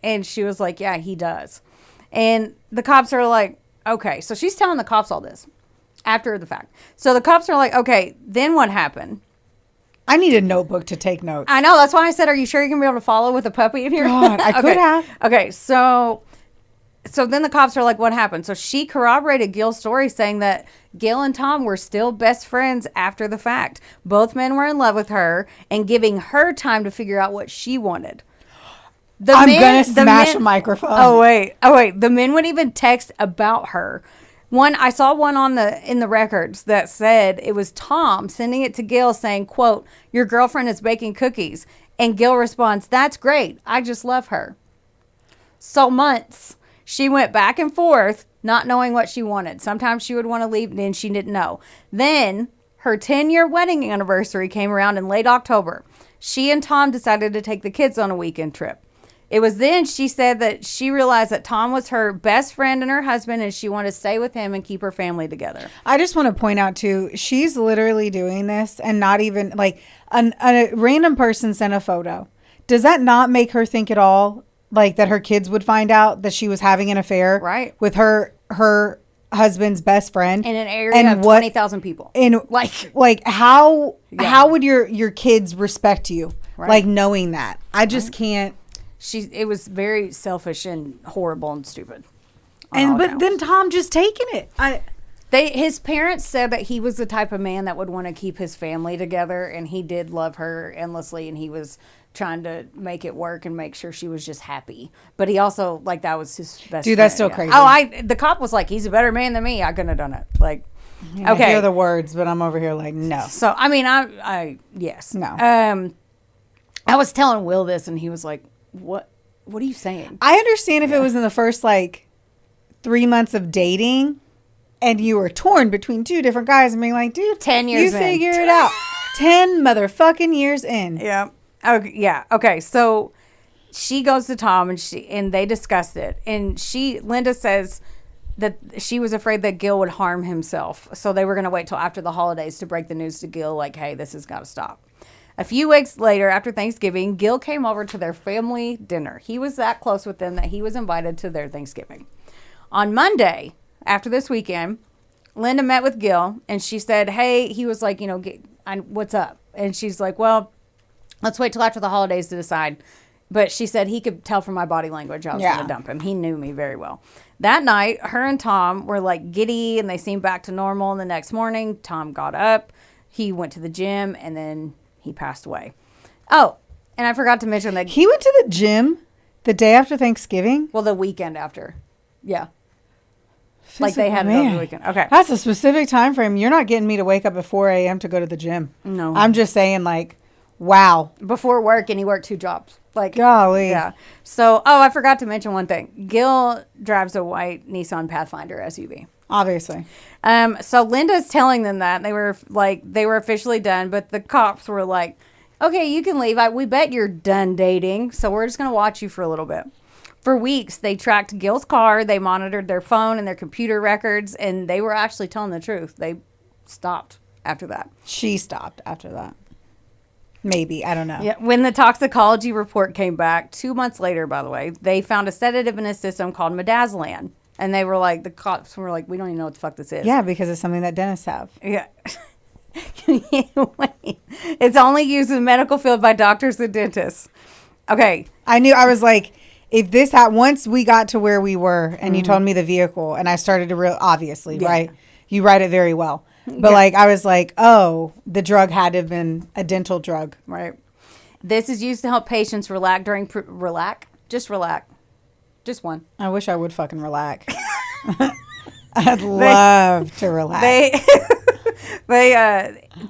And she was like, yeah, he does. And the cops are like, okay. So she's telling the cops all this after the fact. So the cops are like, okay, then what happened? I need a notebook to take notes. I know. That's why I said, are you sure you're going to be able to follow with a puppy in here? God, I could have. Okay, so then the cops are like, what happened? So she corroborated Gil's story, saying that Gil and Tom were still best friends after the fact. Both men were in love with her and giving her time to figure out what she wanted. I'm going to smash a microphone. Oh, wait. The men would even text about her. I saw one in the records that said it was Tom sending it to Gil saying, quote, your girlfriend is baking cookies. And Gil responds, that's great. I just love her. So months, she went back and forth, not knowing what she wanted. Sometimes she would want to leave, and then she didn't know. Then her 10-year wedding anniversary came around in late October. She and Tom decided to take the kids on a weekend trip. It was then she said that she realized that Tom was her best friend and her husband, and she wanted to stay with him and keep her family together. I just want to point out, too, she's literally doing this and not even, like, a random person sent a photo. Does that not make her think at all, like, that her kids would find out that she was having an affair with her husband's best friend? In an area of 20,000 people. And, like how would your kids respect you? Right. Like, knowing that. I just can't. It was very selfish and horrible and stupid. But then Tom just taking it. His parents said that he was the type of man that would want to keep his family together, and he did love her endlessly, and he was trying to make it work and make sure she was just happy. But he also, like, that was his best friend. That's still crazy. The cop was like, he's a better man than me. I couldn't have done it. Like, okay. I hear the words, but I'm over here like, no. So, I mean, yes. No. I was telling Will this, and he was like, what are you saying? I understand if it was in the first, like, 3 months of dating and you were torn between two different guys and being like, dude, 10 years you in. figure it out. 10 motherfucking years in. Yeah. Okay. Yeah. Okay. So she goes to Tom and they discussed it. And Linda says that she was afraid that Gil would harm himself. So they were going to wait till after the holidays to break the news to Gil, like, hey, this has got to stop. A few weeks later, after Thanksgiving, Gil came over to their family dinner. He was that close with them that he was invited to their Thanksgiving. On Monday, after this weekend, Linda met with Gil, and she said, hey, he was like, what's up? And she's like, well, let's wait till after the holidays to decide. But she said he could tell from my body language I was going to dump him. He knew me very well. That night, her and Tom were like giddy, and they seemed back to normal. And the next morning, Tom got up. He went to the gym, and then he passed away. Oh, and I forgot to mention that he went to the gym the day after Thanksgiving. Well, the weekend after, yeah. Like they had it over the weekend. Okay, that's a specific time frame. You're not getting me to wake up at 4 a.m. to go to the gym. No, I'm just saying, like, wow. Before work, and he worked 2 jobs. Like, golly, yeah. So, I forgot to mention one thing. Gil drives a white Nissan Pathfinder SUV. Obviously. So Linda's telling them that they were officially done, but the cops were like, okay, you can leave. We bet you're done dating. So we're just going to watch you for a little bit. For weeks, they tracked Gil's car. They monitored their phone and their computer records, and they were actually telling the truth. They stopped after that. She stopped after that. Maybe. I don't know. Yeah. When the toxicology report came back, 2 months later, by the way, they found a sedative in his system called midazolam. And they were like, the cops were like, we don't even know what the fuck this is. Yeah, because it's something that dentists have. Yeah. It's only used in the medical field by doctors and dentists. Okay. I was like, if this once we got to where we were and you told me the vehicle and I started to obviously, right? You write it very well. But like, I was like, oh, the drug had to have been a dental drug. Right. This is used to help patients relax during, just relax. Just one. I wish I would fucking relax. I'd love to relax.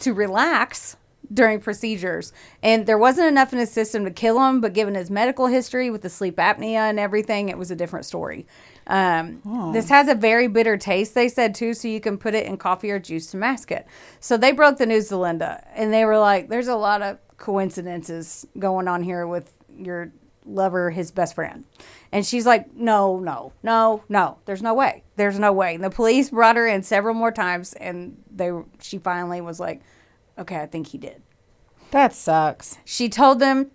To relax during procedures. And there wasn't enough in his system to kill him, but given his medical history with the sleep apnea and everything, it was a different story. This has a very bitter taste, they said, too, so you can put it in coffee or juice to mask it. So they broke the news to Linda, and they were like, there's a lot of coincidences going on here with your lover, his best friend. And she's like, no, there's no way. There's no way. And the police brought her in several more times, and she finally was like, okay, I think he did. That sucks. She told them,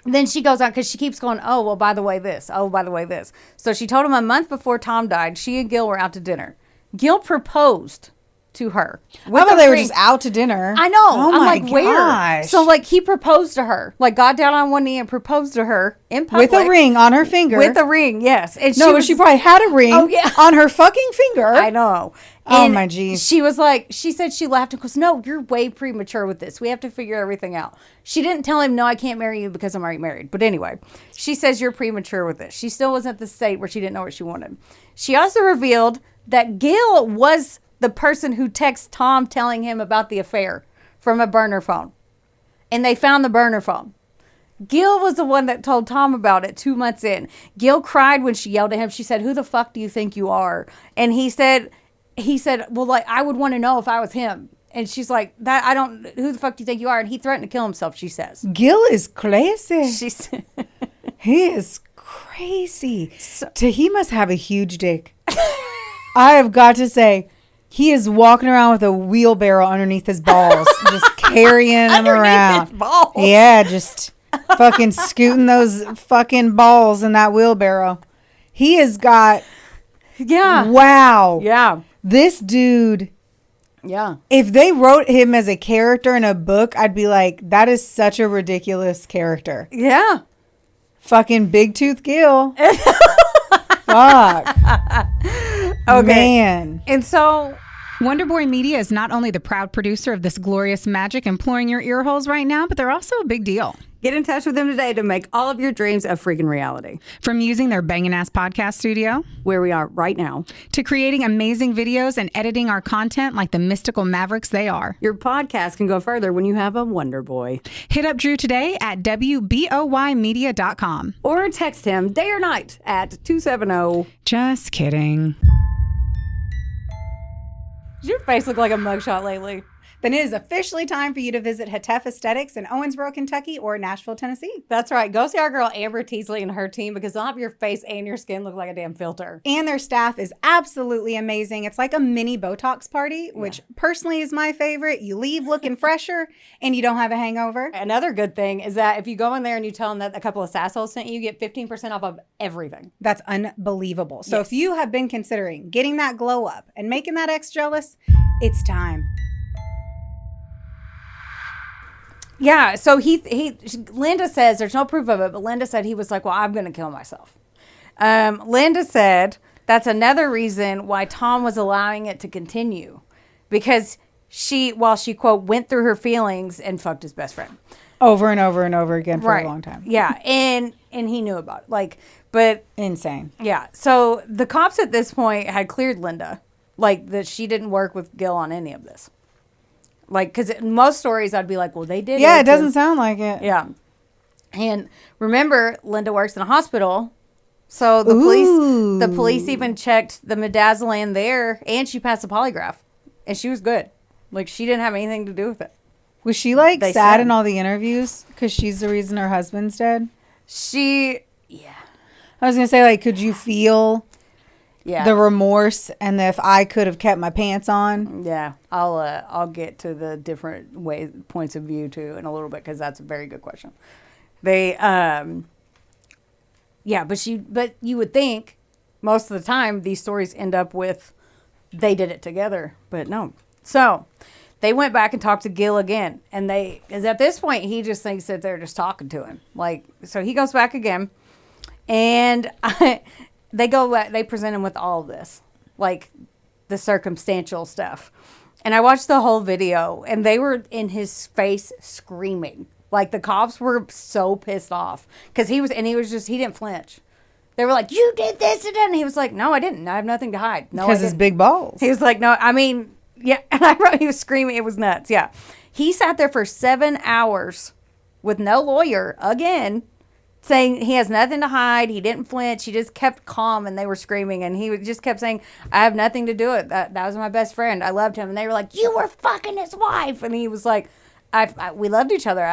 then she goes on, because she keeps going, oh, well, by the way, this. Oh, by the way, this. So she told him a month before Tom died, she and Gil were out to dinner. Gil proposed to her. I thought they were just out to dinner. I know. Oh, I'm my like, gosh. where? So, like, he proposed to her. Like, got down on one knee and proposed to her in public. With a ring on her finger. With a ring, yes. And she probably had a ring on her fucking finger. I know. Oh, my geez. She was like, she said she laughed and goes, no, you're way premature with this. We have to figure everything out. She didn't tell him, no, I can't marry you because I'm already married. But anyway, she says you're premature with this. She still wasn't at the state where she didn't know what she wanted. She also revealed that Gil was the person who texted Tom telling him about the affair from a burner phone. And they found the burner phone. Gil was the one that told Tom about it 2 months in. Gil cried when she yelled at him. She said, who the fuck do you think you are? And he said, well, like, I would want to know if I was him. And she's like, who the fuck do you think you are? And he threatened to kill himself, she says. Gil is crazy. She said, He is crazy. He must have a huge dick. I have got to say, he is walking around with a wheelbarrow underneath his balls, just carrying them around. His balls. Yeah, just fucking scooting those fucking balls in that wheelbarrow. He has got. Yeah. Wow. Yeah. This dude. Yeah. If they wrote him as a character in a book, I'd be like, that is such a ridiculous character. Yeah. Fucking Big Tooth Gil. Fuck. Okay. Man. And so Wonderboy Media is not only the proud producer of this glorious magic imploring your ear holes right now, but they're also a big deal. get in touch with them today to make all of your dreams a freaking reality. From using their bangin' ass podcast studio, where we are right now, to creating amazing videos and editing our content like the mystical mavericks they are. your podcast can go further when you have a Wonder Boy. Hit up Drew today at WBOYmedia.com. Or text him day or night at 270. Just kidding. Does your face look like a mugshot lately? Then it is officially time for you to visit Hetef Aesthetics in Owensboro, Kentucky or Nashville, Tennessee. That's right. Go see our girl Amber Teasley and her team because they'll have your face and your skin look like a damn filter. And their staff is absolutely amazing. It's like a mini Botox party, which personally is my favorite. You leave looking fresher and you don't have a hangover. Another good thing is that if you go in there and you tell them that A Couple of Sassholes sent you, you get 15% off of everything. That's unbelievable. So if you have been considering getting that glow up and making that ex jealous, it's time. Yeah, so Linda says, there's no proof of it, but Linda said he was like, well, I'm going to kill myself. Linda said that's another reason why Tom was allowing it to continue. Because while she, quote, went through her feelings and fucked his best friend. Over and over and over again for a long time. Yeah, and he knew about it. But insane. Yeah, so the cops at this point had cleared Linda. That she didn't work with Gil on any of this. Because in most stories, I'd be like, well, they did. Yeah, it doesn't sound like it. Yeah. And remember, Linda works in a hospital. So the police even checked the midazolam there, and she passed the polygraph. And she was good. She didn't have anything to do with it. Was she sad in all the interviews? Because she's the reason her husband's dead? Yeah. I was going to say, could you feel the remorse and if I could have kept my pants on? Yeah. I'll get to the different points of view too in a little bit because that's a very good question. But you would think most of the time these stories end up with they did it together, but no. So they went back and talked to Gil again, and because at this point he just thinks that they're just talking to him. So he goes back again, and they present him with all of this, the circumstantial stuff. And I watched the whole video, and they were in his face screaming. The cops were so pissed off because he didn't flinch. They were like, you did this and he was like, no, I didn't. I have nothing to hide. No, because his big balls. He was like, no, I mean, yeah. And I wrote, he was screaming. It was nuts. Yeah. He sat there for 7 hours with no lawyer again, saying he has nothing to hide. He didn't flinch. He just kept calm, and they were screaming. And he just kept saying, I have nothing to do with it. That was my best friend. I loved him. And they were like, you were fucking his wife. And he was like, we loved each other.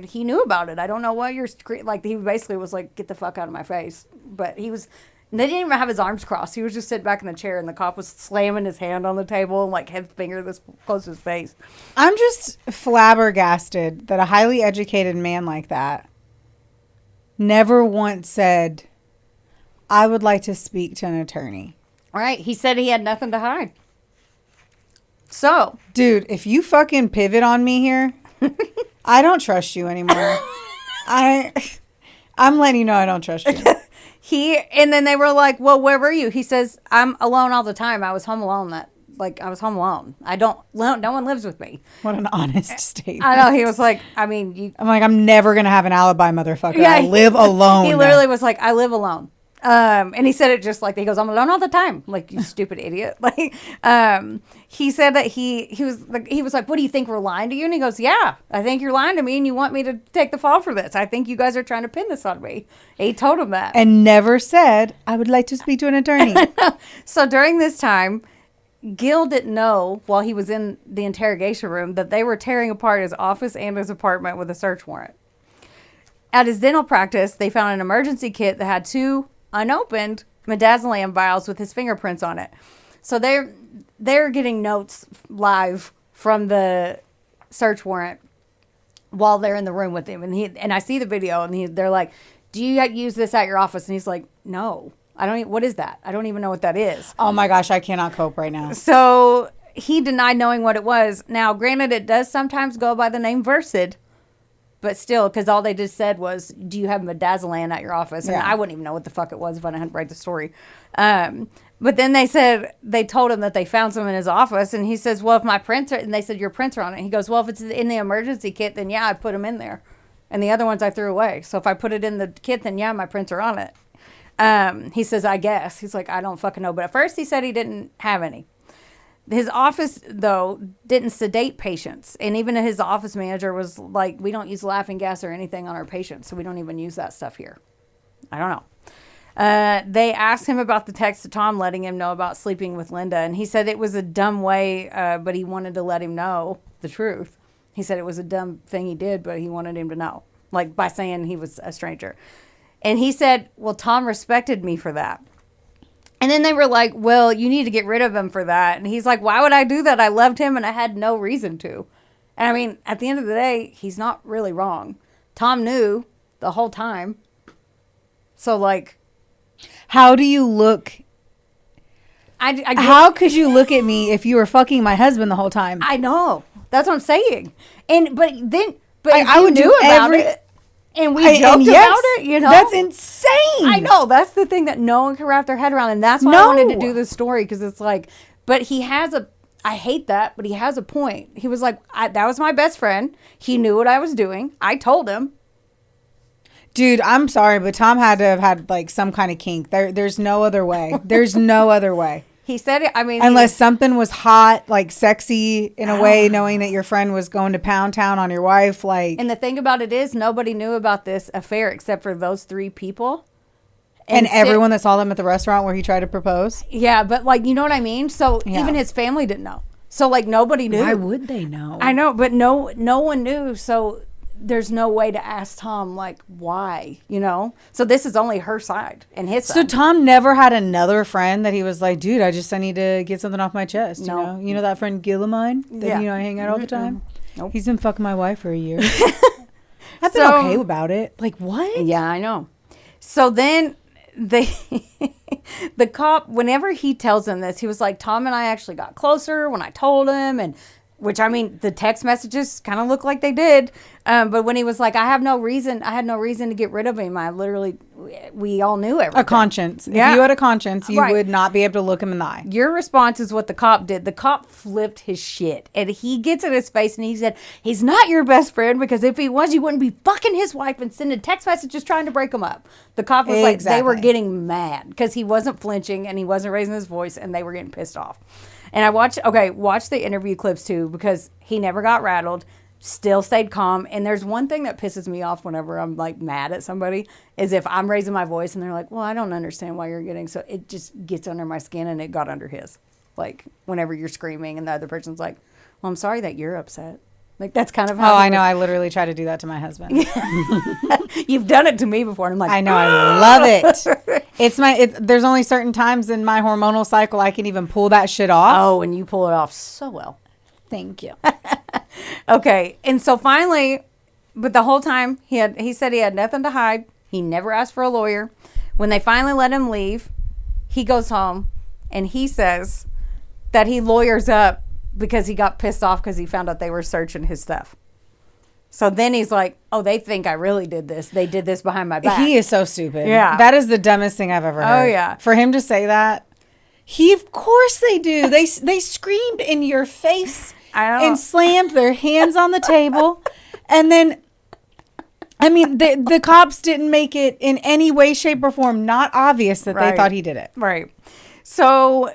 He knew about it. I don't know why you're he basically was like, get the fuck out of my face. But they didn't even have his arms crossed. He was just sitting back in the chair, and the cop was slamming his hand on the table and had his finger this close to his face. I'm just flabbergasted that a highly educated man like that never once said, I would like to speak to an attorney. All right. He said he had nothing to hide. So, dude, if you fucking pivot on me here, I don't trust you anymore. I'm letting you know I don't trust you. And then they were like, well, where were you? He says, I'm alone all the time. I was home alone. I was home alone. No one lives with me. What an honest statement. I know. He was like, I'm never going to have an alibi, motherfucker. Yeah, I live alone. He literally was like, I live alone. And he said it just he goes, I'm alone all the time. You stupid idiot. He said that he was like, what do you think, we're lying to you? And he goes, yeah, I think you're lying to me and you want me to take the fall for this. I think you guys are trying to pin this on me. And he told him that. And never said, I would like to speak to an attorney. So during this time, Gil didn't know while he was in the interrogation room that they were tearing apart his office and his apartment with a search warrant. at his dental practice, they found an emergency kit that had 2 unopened midazolam vials with his fingerprints on it. So they're getting notes live from the search warrant while they're in the room with him. And I see the video, and they're like, do you use this at your office? And he's like, no, I don't. What is that? I don't even know what that is. Oh my gosh, I cannot cope right now. So he denied knowing what it was. Now, granted, it does sometimes go by the name Versed, but still, because all they just said was, do you have midazolam at your office? And I wouldn't even know what the fuck it was if I didn't write the story. But then they told him that they found some in his office, and he says, well, if my printer, and they said, your printer on it. He goes, well, if it's in the emergency kit, then yeah, I put them in there. And the other ones I threw away. So if I put it in the kit, then yeah, my printer on it. He says, I guess. He's like, I don't fucking know. But at first he said he didn't have any. His office, though, didn't sedate patients. And even his office manager was like, we don't use laughing gas or anything on our patients, so we don't even use that stuff here. I don't know. They asked him about the text to Tom letting him know about sleeping with Linda. And he said it was a dumb way, but he wanted to let him know the truth. He said it was a dumb thing he did, but he wanted him to know, like by saying he was a stranger. And he said, well, Tom respected me for that. And then they were like, well, you need to get rid of him for that. And he's like, why would I do that? I loved him and I had no reason to. And I mean, at the end of the day, he's not really wrong. Tom knew the whole time. So, like, how do you look? How could you look at me if you were fucking my husband the whole time? I know. That's what I'm saying. But I would do about it. And we joked about it, you know? That's insane. I know. That's the thing that no one can wrap their head around. And that's why I wanted to do this story. Because it's like, but he has I hate that, but he has a point. He was like, that was my best friend. He knew what I was doing. I told him. Dude, I'm sorry, but Tom had to have had like some kind of kink. There's no other way. There's no other way. He said it. I mean, unless something was hot, like sexy in a way, knowing that your friend was going to Pound Town on your wife, like. And the thing about it is, nobody knew about this affair except for those 3 people, and everyone that saw them at the restaurant where he tried to propose. Yeah, but like, you know what I mean. So even his family didn't know. So like nobody knew. Why would they know? I know, but no one knew. So there's no way to ask Tom, like, why, you know? So this is only her side and his side. So Tom never had another friend that he was like, dude, I need to get something off my chest. No. You know that friend Gil of mine that, I hang out all the time? Nope. He's been fucking my wife for a year. I've been okay about it. Like, what? Yeah, I know. So then the cop, whenever he tells them this, he was like, Tom and I actually got closer when I told him, and which, I mean, the text messages kind of look like they did. But when he was like, I had no reason to get rid of him. We all knew everything. A conscience. Yeah. If you had a conscience, you would not be able to look him in the eye. Your response is what the cop did. The cop flipped his shit. And he gets in his face and he said, he's not your best friend, because if he was, you wouldn't be fucking his wife and sending text messages trying to break him up. The cop was like, they were getting mad because he wasn't flinching and he wasn't raising his voice, and they were getting pissed off. And watch the interview clips too, because he never got rattled, still stayed calm. And there's one thing that pisses me off whenever I'm like mad at somebody, is if I'm raising my voice and they're like, well, I don't understand why you're getting, so it just gets under my skin, and it got under his. Like whenever you're screaming and the other person's like, well, I'm sorry that you're upset. Like, that's kind of how. Oh, I know. I literally try to do that to my husband. You've done it to me before. And I'm like, I know. I love it. There's only certain times in my hormonal cycle I can even pull that shit off. Oh, and you pull it off so well. Thank you. Okay. And so finally, but the whole time he said he had nothing to hide. He never asked for a lawyer. When they finally let him leave, he goes home and he says that he lawyers up because he got pissed off because he found out they were searching his stuff. So then he's like, oh, they think I really did this. They did this behind my back. He is so stupid. Yeah. That is the dumbest thing I've ever heard. Oh, yeah. For him to say that. Of course they do. They screamed in your face and slammed their hands on the table. And then, I mean, the cops didn't make it in any way, shape, or form not obvious that they thought he did it. Right. So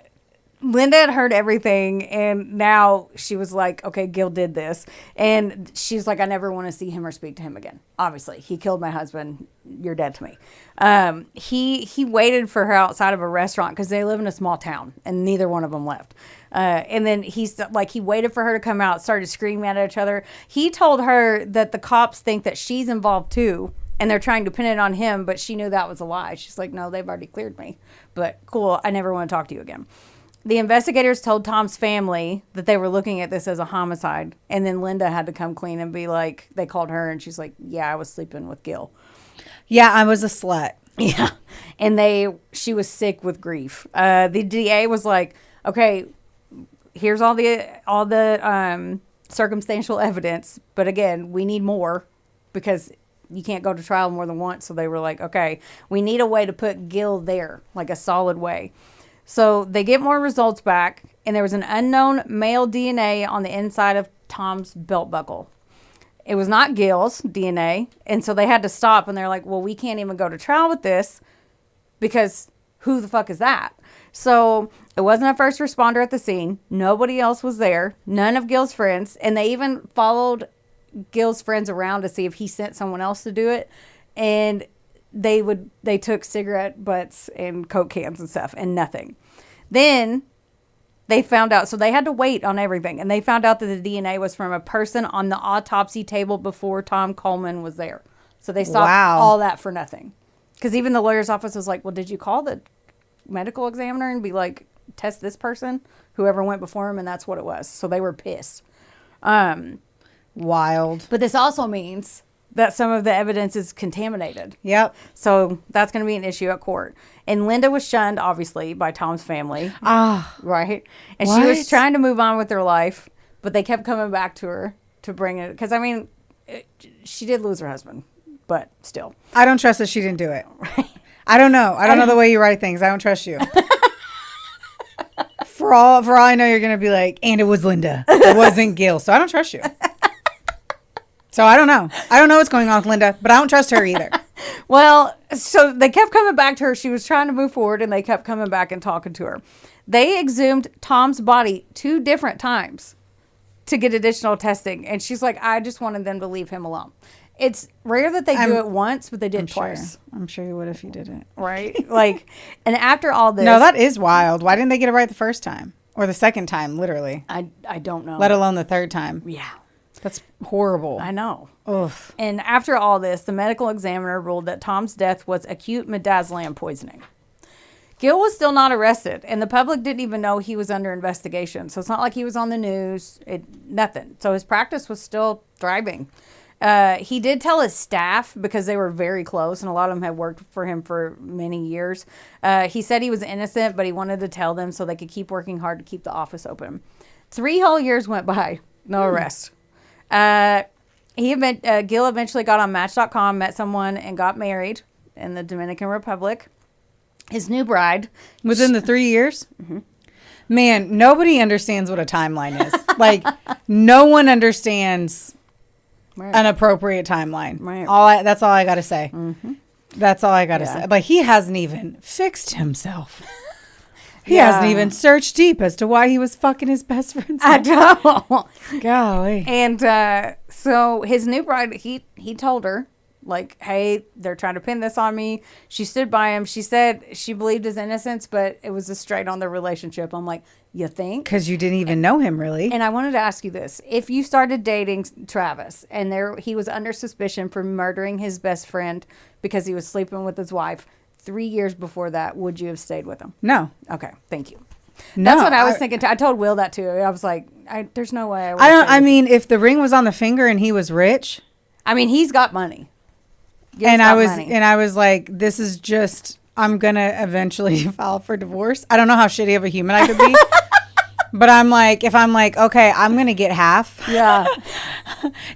Linda had heard everything, and now she was like, okay, Gil did this. And she's like, I never want to see him or speak to him again. Obviously, he killed my husband. You're dead to me. He waited for her outside of a restaurant because they live in a small town, and neither one of them left. And then he waited for her to come out, started screaming at each other. He told her that the cops think that she's involved too, and they're trying to pin it on him, but she knew that was a lie. She's like, no, they've already cleared me. But cool, I never want to talk to you again. The investigators told Tom's family that they were looking at this as a homicide. And then Linda had to come clean and be like, they called her and she's like, yeah, I was sleeping with Gil. Yeah, I was a slut. Yeah. And she was sick with grief. The DA was like, okay, here's all the circumstantial evidence. But again, we need more because you can't go to trial more than once. So they were like, okay, we need a way to put Gil there, like a solid way. So they get more results back, and there was an unknown male DNA on the inside of Tom's belt buckle. It was not Gil's DNA, and so they had to stop, and they're like, well, we can't even go to trial with this because who the fuck is that? So it wasn't a first responder at the scene. Nobody else was there. None of Gil's friends, and they even followed Gil's friends around to see if he sent someone else to do it, and they took cigarette butts and Coke cans and stuff and nothing. Then they found out, so they had to wait on everything, and they found out that the DNA was from a person on the autopsy table before Tom Kolman was there. So they stopped all that for nothing. Because even the lawyer's office was like, well, did you call the medical examiner and be like, test this person? Whoever went before him, and that's what it was. So they were pissed. Wild. But this also means that some of the evidence is contaminated. Yep. So that's going to be an issue at court. And Linda was shunned, obviously, by Tom's family. Right? And she was trying to move on with her life, but they kept coming back to her to bring it. Because, I mean, she did lose her husband, but still. I don't trust that she didn't do it. I don't know. I don't know the way you write things. I don't trust you. For all I know, you're going to be like, and it was Linda. It wasn't Gil. So I don't trust you. So I don't know. I don't know what's going on with Linda, but I don't trust her either. Well, so they kept coming back to her. She was trying to move forward, and they kept coming back and talking to her. They exhumed Tom's body 2 different times to get additional testing. And she's like, I just wanted them to leave him alone. It's rare that they do it once, but they did twice. I'm sure you would if you did it. Right? Like, and after all this. No, that is wild. Why didn't they get it right the first time? Or the second time, literally. I don't know. Let alone the third time. Yeah. That's horrible. I know. Ugh. And after all this, the medical examiner ruled that Tom's death was acute midazolam poisoning. Gil was still not arrested, and the public didn't even know he was under investigation. So it's not like he was on the news, nothing. So his practice was still thriving. He did tell his staff, because they were very close, and a lot of them had worked for him for many years. He said he was innocent, but he wanted to tell them so they could keep working hard to keep the office open. 3 whole years went by, no arrest. Gil eventually got on Match.com, met someone, and got married in the Dominican Republic. His new bride. Within the 3 years? Mm-hmm. Man, nobody understands what a timeline is. Like, no one understands an appropriate timeline. Right. That's all I got to say. Mm-hmm. That's all I got to say. Like, he hasn't even fixed himself. He hasn't even searched deep as to why he was fucking his best friend's I don't. Golly. And so his new bride, he told her, like, hey, they're trying to pin this on me. She stood by him. She said she believed his innocence, but it was a straight on their relationship. I'm like, you think? Because you didn't even know him, really. And I wanted to ask you this. If you started dating Travis and he was under suspicion for murdering his best friend because he was sleeping with his wife 3 years before that, would you have stayed with him? No. Okay, thank you. No, That's what I was thinking too. I told Will that too. I was like, there's no way I would. I mean, if the ring was on the finger and he was rich. I mean, he's got money. And I was like, this is just, I'm going to eventually file for divorce. I don't know how shitty of a human I could be. But I'm like, if I'm like, okay, I'm going to get half. Yeah.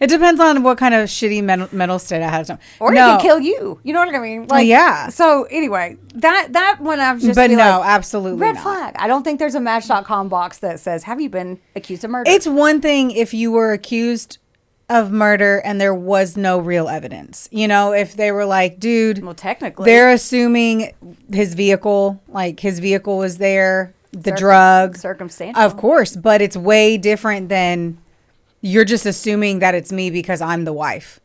It depends on what kind of shitty mental state I had. Or he could kill you. You know what I mean? Like, yeah. So anyway, that one I was just But no, like, absolutely red not. flag. I don't think there's a Match.com box that says, have you been accused of murder? It's one thing if you were accused of murder and there was no real evidence. You know, if they were like, dude, well, technically, they're assuming his vehicle was there. The drug. Circumstantial. Of course, but it's way different than you're just assuming that it's me because I'm the wife.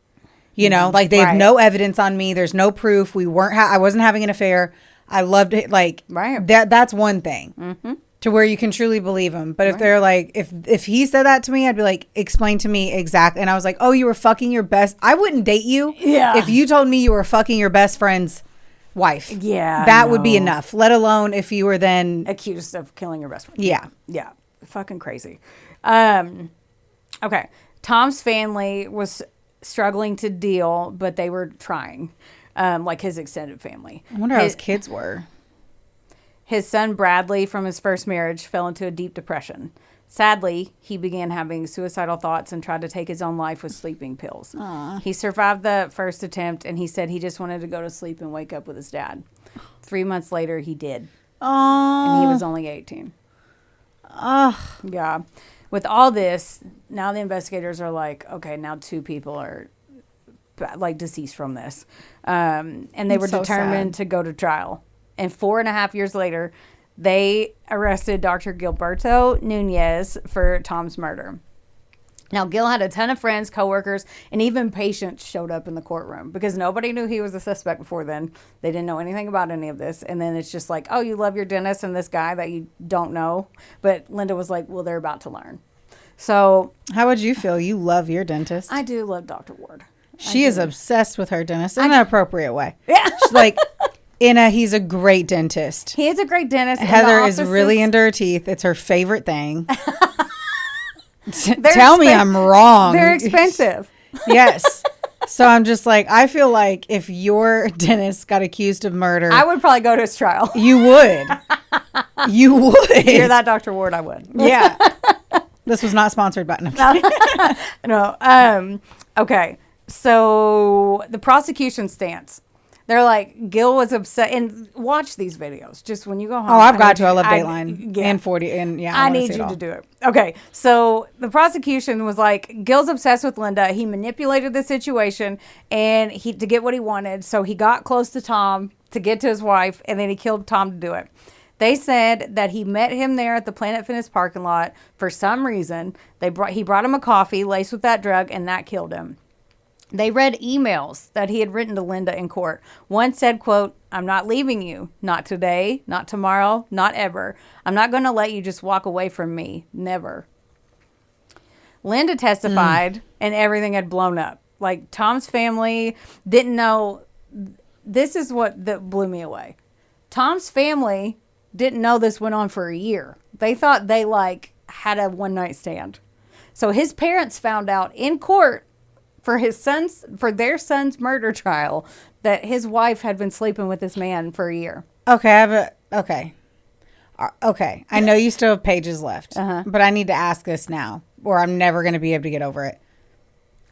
You know, like they have no evidence on me. There's no proof. I wasn't having an affair. I loved it. Like, that's one thing. Mm-hmm. To where you can truly believe him. But if they're like, if he said that to me, I'd be like, explain to me exactly. And I was like, oh, you were fucking your best. I wouldn't date you. Yeah. If you told me you were fucking your best friend's wife. Yeah. That would be enough. Let alone if you were then accused of killing your best friend. Yeah. Yeah. Fucking crazy. Okay. Tom's family was struggling to deal, but they were trying. Like his extended family. I wonder how his kids were. His son, Bradley, from his first marriage, fell into a deep depression. Sadly, he began having suicidal thoughts and tried to take his own life with sleeping pills. Aww. He survived the first attempt, and he said he just wanted to go to sleep and wake up with his dad. 3 months later, he did. And he was only 18. Yeah. With all this, now the investigators are like, okay, now 2 people are like deceased from this. And they were so determined to go to trial. And 4.5 years later, they arrested Dr. Gilberto Nunez for Tom's murder. Now, Gil had a ton of friends, coworkers, and even patients showed up in the courtroom because nobody knew he was a suspect before then. They didn't know anything about any of this. And then it's just like, oh, you love your dentist and this guy that you don't know. But Linda was like, well, they're about to learn. So how would you feel? You love your dentist. I do love Dr. Ward. She is obsessed with her dentist in an appropriate way. Yeah. She's like, he's a great dentist. He is a great dentist. Heather is really into her teeth. It's her favorite thing. Tell me I'm wrong. They're expensive. Yes. So I'm just like, I feel like if your dentist got accused of murder, I would probably go to his trial. You would. You would. Hear that, Dr. Ward? I would. Yeah. This was not sponsored by No. Okay. So the prosecution stance. They're like, Gil was upset. And watch these videos. Just when you go home. Oh, I've got to. I love Dateline. And 40. And yeah. I need you to do it. Okay. So the prosecution was like, Gil's obsessed with Linda. He manipulated the situation and to get what he wanted. So he got close to Tom to get to his wife. And then he killed Tom to do it. They said that he met him there at the Planet Fitness parking lot for some reason. He brought him a coffee laced with that drug, and that killed him. They read emails that he had written to Linda in court. One said, quote, I'm not leaving you. Not today, not tomorrow, not ever. I'm not going to let you just walk away from me. Never. Linda testified, and everything had blown up. Like, Tom's family didn't know. This is what that blew me away. Tom's family didn't know this went on for a year. They thought they had a one-night stand. So his parents found out in court for their son's murder trial that his wife had been sleeping with this man for a year. Okay, okay. I know you still have pages left, but I need to ask this now, or I'm never going to be able to get over it.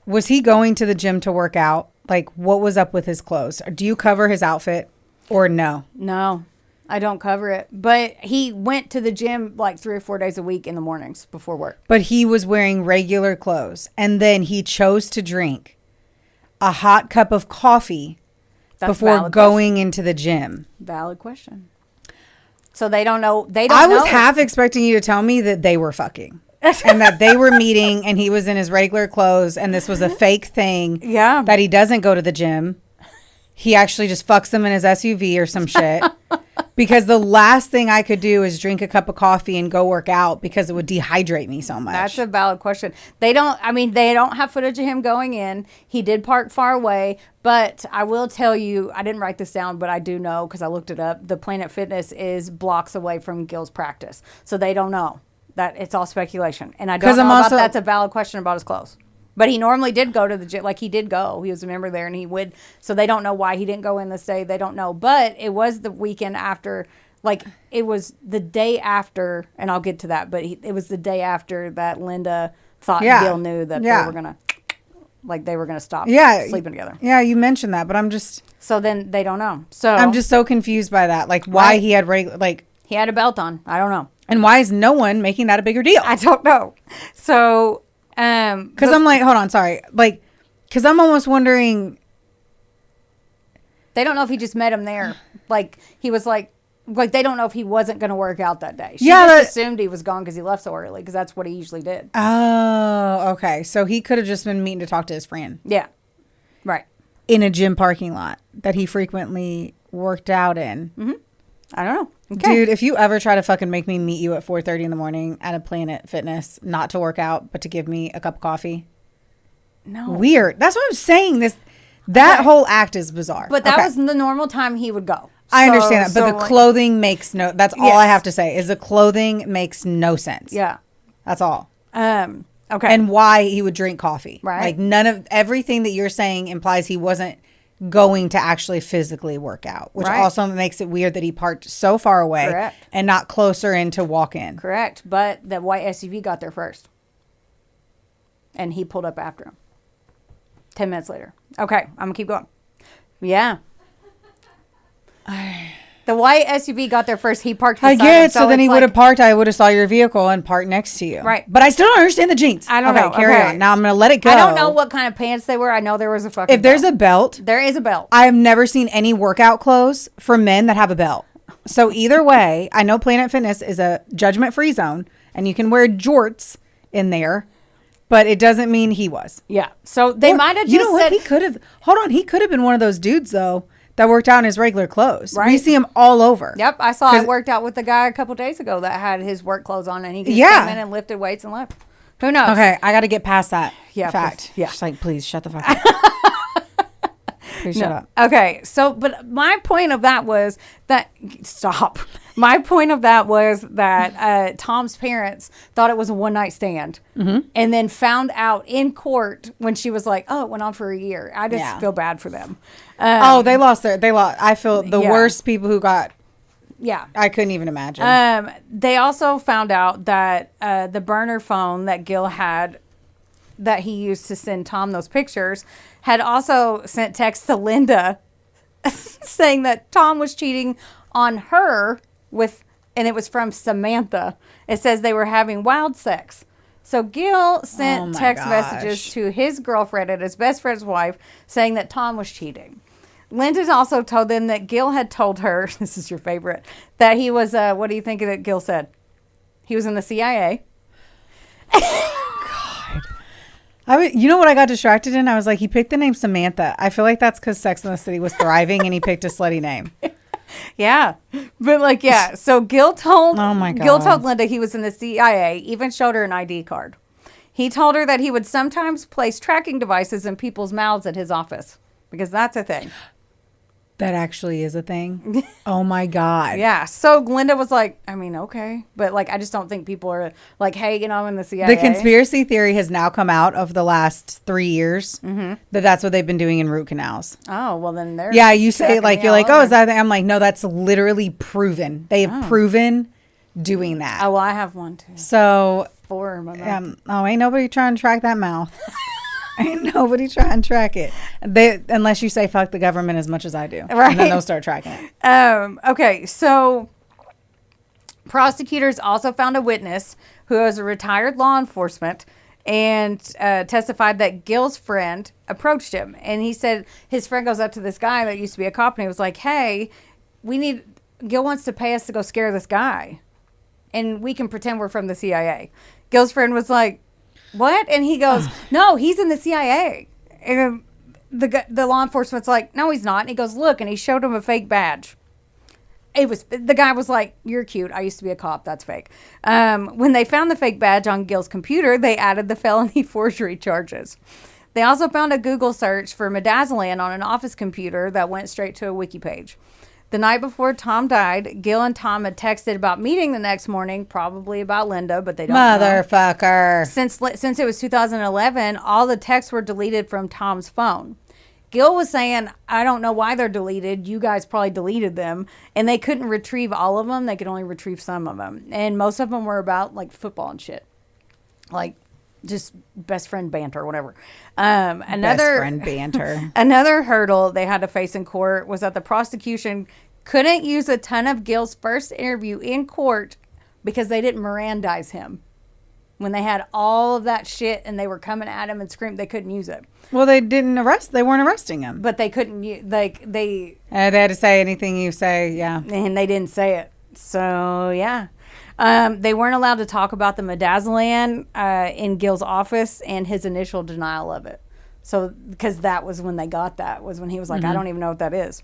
Was he going to the gym to work out? Like, what was up with his clothes? Do you cover his outfit or no? No. I don't cover it. But he went to the gym like 3 or 4 days a week in the mornings before work. But he was wearing regular clothes. And then he chose to drink a hot cup of coffee before going into the gym. Valid question. So they don't know. I was half expecting you to tell me that they were fucking. And that they were meeting and he was in his regular clothes and this was a fake thing. Yeah. That he doesn't go to the gym. He actually just fucks them in his SUV or some shit. Because the last thing I could do is drink a cup of coffee and go work out because it would dehydrate me so much. That's a valid question. They don't have footage of him going in. He did park far away, but I will tell you, I didn't write this down, but I do know because I looked it up. The Planet Fitness is blocks away from Gil's practice. So they don't know. That it's all speculation. And I don't know if that's a valid question about his clothes. But he normally did go to the gym. Like, he did go. He was a member there, and he would. So they don't know why he didn't go in this day. They don't know. But it was the weekend after. Like, it was the day after, and I'll get to that. But it was the day after that Linda thought Gil knew that they were going to stop sleeping together. Yeah, you mentioned that, but I'm just. So then they don't know. So I'm just so confused by that. Like, why he had he had a belt on. I don't know. And why is no one making that a bigger deal? I don't know. So. Because I'm like, hold on, sorry. Like, because I'm almost wondering. They don't know if he just met him there. Like, he was like they don't know if he wasn't going to work out that day. She just assumed he was gone because he left so early because that's what he usually did. Oh, okay. So he could have just been meeting to talk to his friend. Yeah. Right. In a gym parking lot that he frequently worked out in. Mm-hmm. I don't know. Okay. Dude, if you ever try to fucking make me meet you at 4:30 in the morning at a Planet Fitness, not to work out, but to give me a cup of coffee. No. Weird. That's what I'm saying. That whole act is bizarre. But that was the normal time he would go. I understand that, but the clothing makes that's all I have to say is the clothing makes no sense. Yeah. That's all. Okay. And why he would drink coffee. Right. Like none of everything that you're saying implies he wasn't going to actually physically work out, which also makes it weird that he parked so far away and not closer in to walk in. Correct. But the white SUV got there first. And he pulled up after him. 10 minutes later. Okay. I'm going to keep going. Yeah. The white SUV got there first. He parked beside him. I get. So then he would have parked. I would have saw your vehicle and parked next to you. Right. But I still don't understand the jeans. I don't know. Carry on. Now I'm going to let it go. I don't know what kind of pants they were. I know there was a fucking If there's a belt. There is a belt. I have never seen any workout clothes for men that have a belt. So either way, I know Planet Fitness is a judgment-free zone and you can wear jorts in there. But it doesn't mean he was. Yeah. So they might have just said. He could have. Hold on. He could have been one of those dudes, though, that worked out in his regular clothes. Right. We see him all over. Yep. I worked out with the guy a couple days ago that had his work clothes on and he just came in and lifted weights and left. Who knows? Okay. I got to get past that fact. Please. Yeah. Just like, please shut the fuck up. Please shut up. Okay. So, but my point of that was that. Stop. My point of that was that Tom's parents thought it was a one-night stand and then found out in court when she was like, oh, it went on for a year. I just feel bad for them. They lost. I feel the worst people who got. Yeah. I couldn't even imagine. They also found out that the burner phone that Gil had that he used to send Tom those pictures had also sent text to Linda saying that Tom was cheating on her and it was from Samantha. It says they were having wild sex. So Gil sent text messages to his girlfriend and his best friend's wife saying that Tom was cheating. Linda also told them that Gil had told her, this is your favorite, that he was, what do you think that Gil said? He was in the CIA. You know what I got distracted in? I was like, he picked the name Samantha. I feel like that's because Sex and the City was thriving and he picked a slutty name. Yeah. But so Gil told Gil told Linda he was in the CIA, even showed her an ID card. He told her that he would sometimes place tracking devices in people's mouths at his office because that's a thing. That actually is a thing. Oh my God. Yeah. So Linda was like, I mean, okay. But I just don't think people are like, hey, I'm in the CIA. The conspiracy theory has now come out of the last 3 years that's what they've been doing in root canals. Oh, well then they're. Yeah. You say you're like, oh, is that? I'm like, no, that's literally proven. They have proven doing that. Oh, well, I have one too. So. 4 in my mouth. Ain't nobody trying to track that mouth. Ain't nobody trying to track it. Unless you say fuck the government as much as I do. Right. And then they'll start tracking it. Okay, so prosecutors also found a witness who was a retired law enforcement and testified that Gil's friend approached him. And he said his friend goes up to this guy that used to be a cop and he was like, hey, Gil wants to pay us to go scare this guy. And we can pretend we're from the CIA. Gil's friend was like, what? And he goes, no, he's in the CIA. And the law enforcement's like, no, he's not. And he goes, look, and he showed him a fake badge. The guy was like, you're cute. I used to be a cop. That's fake. When they found the fake badge on Gil's computer, they added the felony forgery charges. They also found a Google search for midazolam on an office computer that went straight to a wiki page. The night before Tom died, Gil and Tom had texted about meeting the next morning, probably about Linda, but they don't know. Motherfucker. Since it was 2011, all the texts were deleted from Tom's phone. Gil was saying, I don't know why they're deleted. You guys probably deleted them. And they couldn't retrieve all of them. They could only retrieve some of them. And most of them were about football and shit. Just best friend banter or whatever. Best friend banter. Another hurdle they had to face in court was that the prosecution couldn't use a ton of Gil's first interview in court because they didn't Mirandize him. When they had all of that shit and they were coming at him and screaming, they couldn't use it. Well, they weren't arresting him. But they couldn't use, they had to say anything you say, yeah. And they didn't say it. So, yeah. They weren't allowed to talk about the midazolam in Gil's office and his initial denial of it. So, because that was when they got that, was when he was like, I don't even know what that is.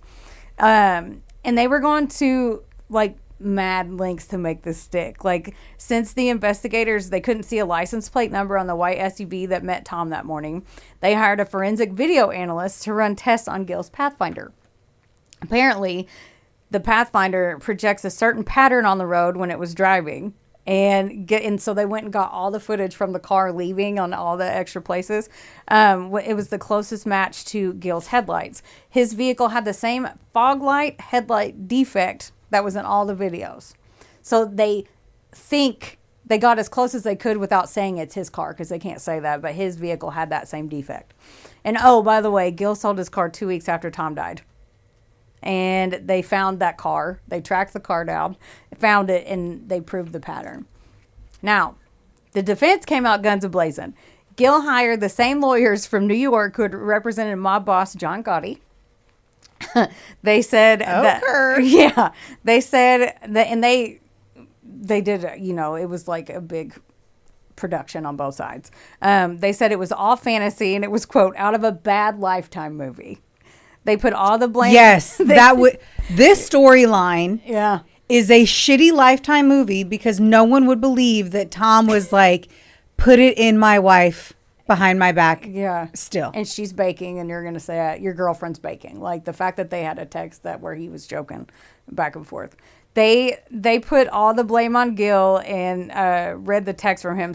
And they were going to like mad lengths to make this stick. Like, since the investigators, they couldn't see a license plate number on the white SUV that met Tom that morning, they hired a forensic video analyst to run tests on Gil's Pathfinder. Apparently, the Pathfinder projects a certain pattern on the road when it was driving. And so they went and got all the footage from the car leaving on all the extra places. It was the closest match to Gil's headlights. His vehicle had the same fog light headlight defect that was in all the videos. So they think they got as close as they could without saying it's his car, because they can't say that, but his vehicle had that same defect. And oh, by the way, Gil sold his car 2 weeks after Tom died. And they found that car. They tracked the car down, found it, and they proved the pattern. Now, the defense came out guns a-blazing. Gil hired the same lawyers from New York who had represented mob boss John Gotti. They said they said that, and they did, it was like a big production on both sides. They said it was all fantasy, and it was, quote, out of a bad Lifetime movie. They put all the blame. Yes, this storyline yeah. is a shitty Lifetime movie, because no one would believe that Tom was like, put it in my wife behind my back. Yeah. Still. And she's baking, and you're going to say your girlfriend's baking. Like, the fact that they had a text where he was joking back and forth. They put all the blame on Gil and read the text from him.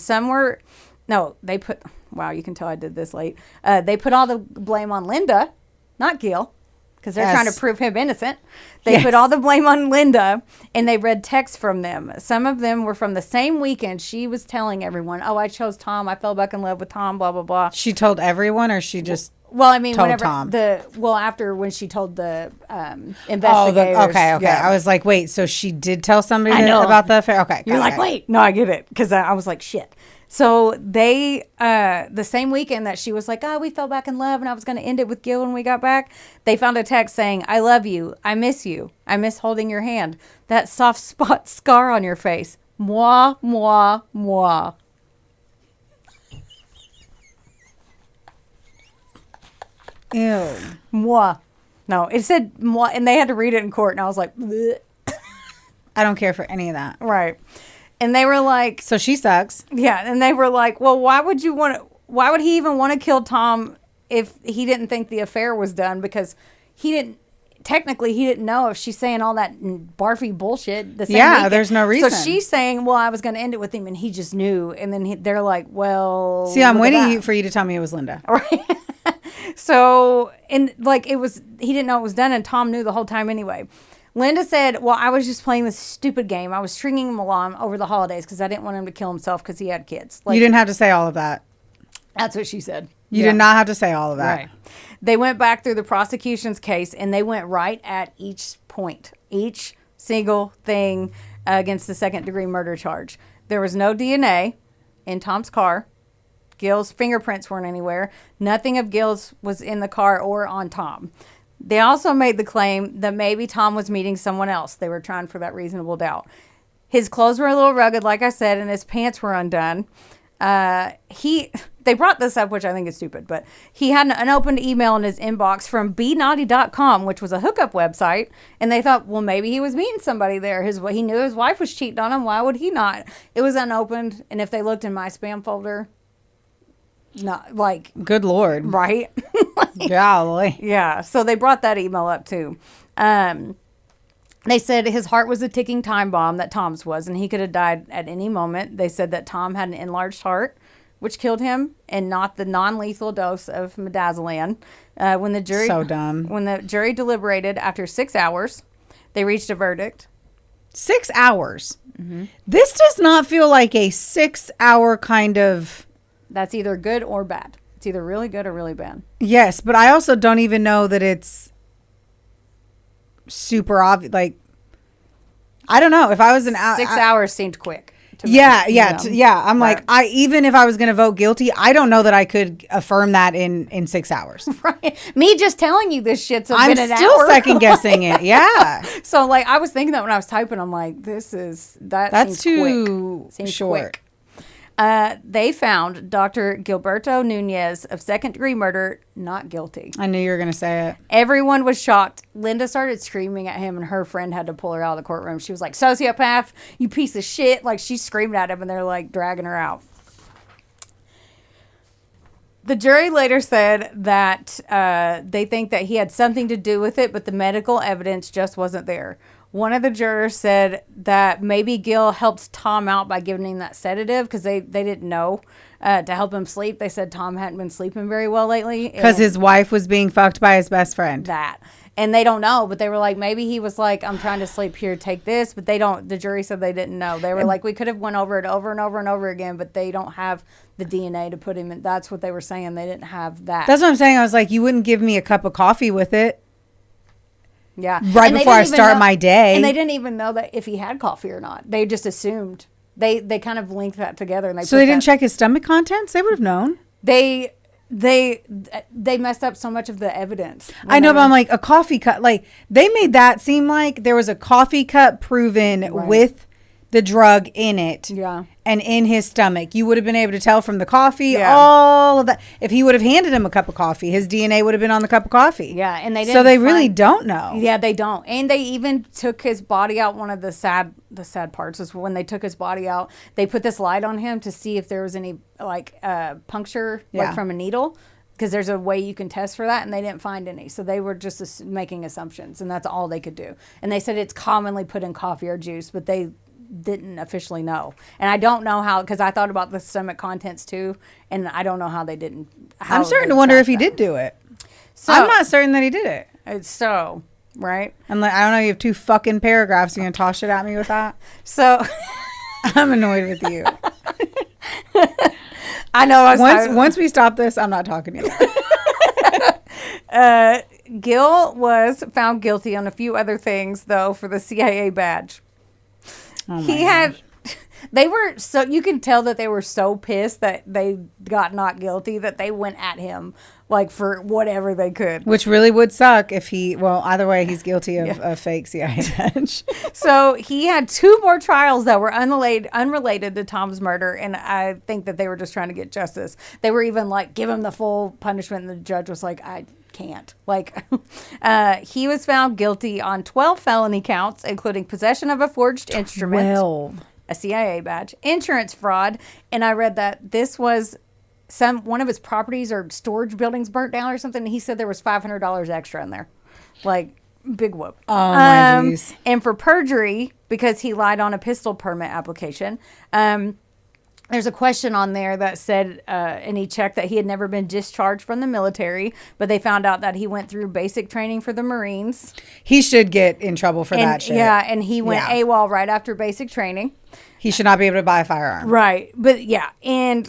Wow, you can tell I did this late. They put all the blame on Linda, not Gil, because they're trying to prove him innocent. They put all the blame on Linda, and they read texts from them. Some of them were from the same weekend. She was telling everyone, oh, I chose Tom. I fell back in love with Tom, blah, blah, blah. She told everyone, or she just told Tom? After when she told the investigators. Okay. Yeah. I was like, wait, so she did tell somebody about the affair? Okay. You're like, wait. No, I get it, because I was like, shit. So they, the same weekend that she was like, oh, we fell back in love and I was going to end it with Gil when we got back, they found a text saying, I love you. I miss you. I miss holding your hand. That soft spot scar on your face. Moi, moi, moi. Ew. Moi. No, it said moi, and they had to read it in court, and I was like, bleh. I don't care for any of that. Right. And they were like, so she sucks. Yeah. And they were like, well, why would he even want to kill Tom if he didn't think the affair was done? Because he didn't know if she's saying all that barfy bullshit. The same weekend. There's no reason. So she's saying, well, I was going to end it with him, and he just knew. And then they're like, well, see, I'm waiting for you to tell me it was Linda. Right. So, and like, he didn't know it was done, and Tom knew the whole time anyway. Linda said, well, I was just playing this stupid game. I was stringing him along over the holidays because I didn't want him to kill himself because he had kids. Like, you didn't have to say all of that. That's what she said. You did not have to say all of that. Right. They went back through the prosecution's case, and they went right at each point, each single thing against the second-degree murder charge. There was no DNA in Tom's car. Gil's fingerprints weren't anywhere. Nothing of Gil's was in the car or on Tom. They also made the claim that maybe Tom was meeting someone else. They were trying for that reasonable doubt. His clothes were a little rugged, like I said, and his pants were undone. They brought this up, which I think is stupid, but he had an unopened email in his inbox from BeNaughty.com, which was a hookup website, and they thought, well, maybe he was meeting somebody there. He knew his wife was cheating on him. Why would he not? It was unopened, and if they looked in my spam folder, not like, good Lord, right? Golly. Yeah, so they brought that email up too. They said his heart was a ticking time bomb, that Tom's was, and he could have died at any moment. They said that Tom had an enlarged heart, which killed him, and not the non-lethal dose of midazolam. When the jury deliberated after 6 hours, they reached a verdict. 6 hours. Mm-hmm. This does not feel like a 6 hour kind of. That's either good or bad. It's either really good or really bad. Yes, but I also don't even know that it's super obvious. Like, I don't know if I was 6 hours seemed quick. Yeah. I'm right. Like, even if I was going to vote guilty, I don't know that I could affirm that in 6 hours. Right. Me just telling you this shit's I'm been an still hour. Second guessing it. Yeah. So like, I was thinking that when I was typing, I'm like, that's too short. Quick. They found Dr. Gilberto Nunez of second-degree murder not guilty. I knew you were going to say it. Everyone was shocked. Linda started screaming at him, and her friend had to pull her out of the courtroom. She was like, sociopath, you piece of shit. Like, she screamed at him, and they're, like, dragging her out. The jury later said that they think that he had something to do with it, but the medical evidence just wasn't there. One of the jurors said that maybe Gil helped Tom out by giving him that sedative because they didn't know to help him sleep. They said Tom hadn't been sleeping very well lately. Because his wife was being fucked by his best friend. That. And they don't know, but they were like, maybe he was like, I'm trying to sleep here, take this. But they don't, the jury said they didn't know. They were like, we could have went over it over and over and over again, but they don't have the DNA to put him in. That's what they were saying. They didn't have that. That's what I'm saying. I was like, you wouldn't give me a cup of coffee with it. Yeah. Right before I start my day. And they didn't even know that if he had coffee or not. They just assumed. They kind of linked that together. And so they didn't check his stomach contents? They would have known. They messed up so much of the evidence. I know, but I'm like, a coffee cup. Like, they made that seem like there was a coffee cup proven with the drug in it. Yeah. And in his stomach. You would have been able to tell from the coffee, all of that. If he would have handed him a cup of coffee, his DNA would have been on the cup of coffee. Yeah, and they didn't. So they really don't know. Yeah, they don't. And they even took his body out. One of the sad parts is when they took his body out, they put this light on him to see if there was any puncture like from a needle. Because there's a way you can test for that, and they didn't find any. So they were just making assumptions, and that's all they could do. And they said it's commonly put in coffee or juice, but they didn't officially know. And I don't know how, because I thought about the stomach contents too, and I don't know how they didn't. I'm starting to wonder if he did do it. So I'm not certain that he did it. It's so, right? I'm like, I don't know, you have 2 fucking paragraphs. You gonna toss shit at me with that? So I'm annoyed with you. I know. Once we stop this, I'm not talking to you. Gil was found guilty on a few other things, though, for the CIA badge. Oh they were so, you can tell that they were so pissed that they got not guilty that they went at him like for whatever they could. Which really would suck if either way, he's guilty of a fake CIA badge. So he had 2 more trials that were unrelated to Tom's murder. And I think that they were just trying to get justice. They were even like, give him the full punishment. And the judge was like, I can't. Like, he was found guilty on 12 felony counts, including possession of a forged instrument, a CIA badge, insurance fraud. And I read that this was one of his properties or storage buildings burnt down or something. And he said there was $500 extra in there. Like, big whoop. Oh, my geez. And for perjury, because he lied on a pistol permit application, there's a question on there that said, and he checked that he had never been discharged from the military, but they found out that he went through basic training for the Marines. He should get in trouble for that shit. Yeah, and he went AWOL right after basic training. He should not be able to buy a firearm. Right, but yeah, and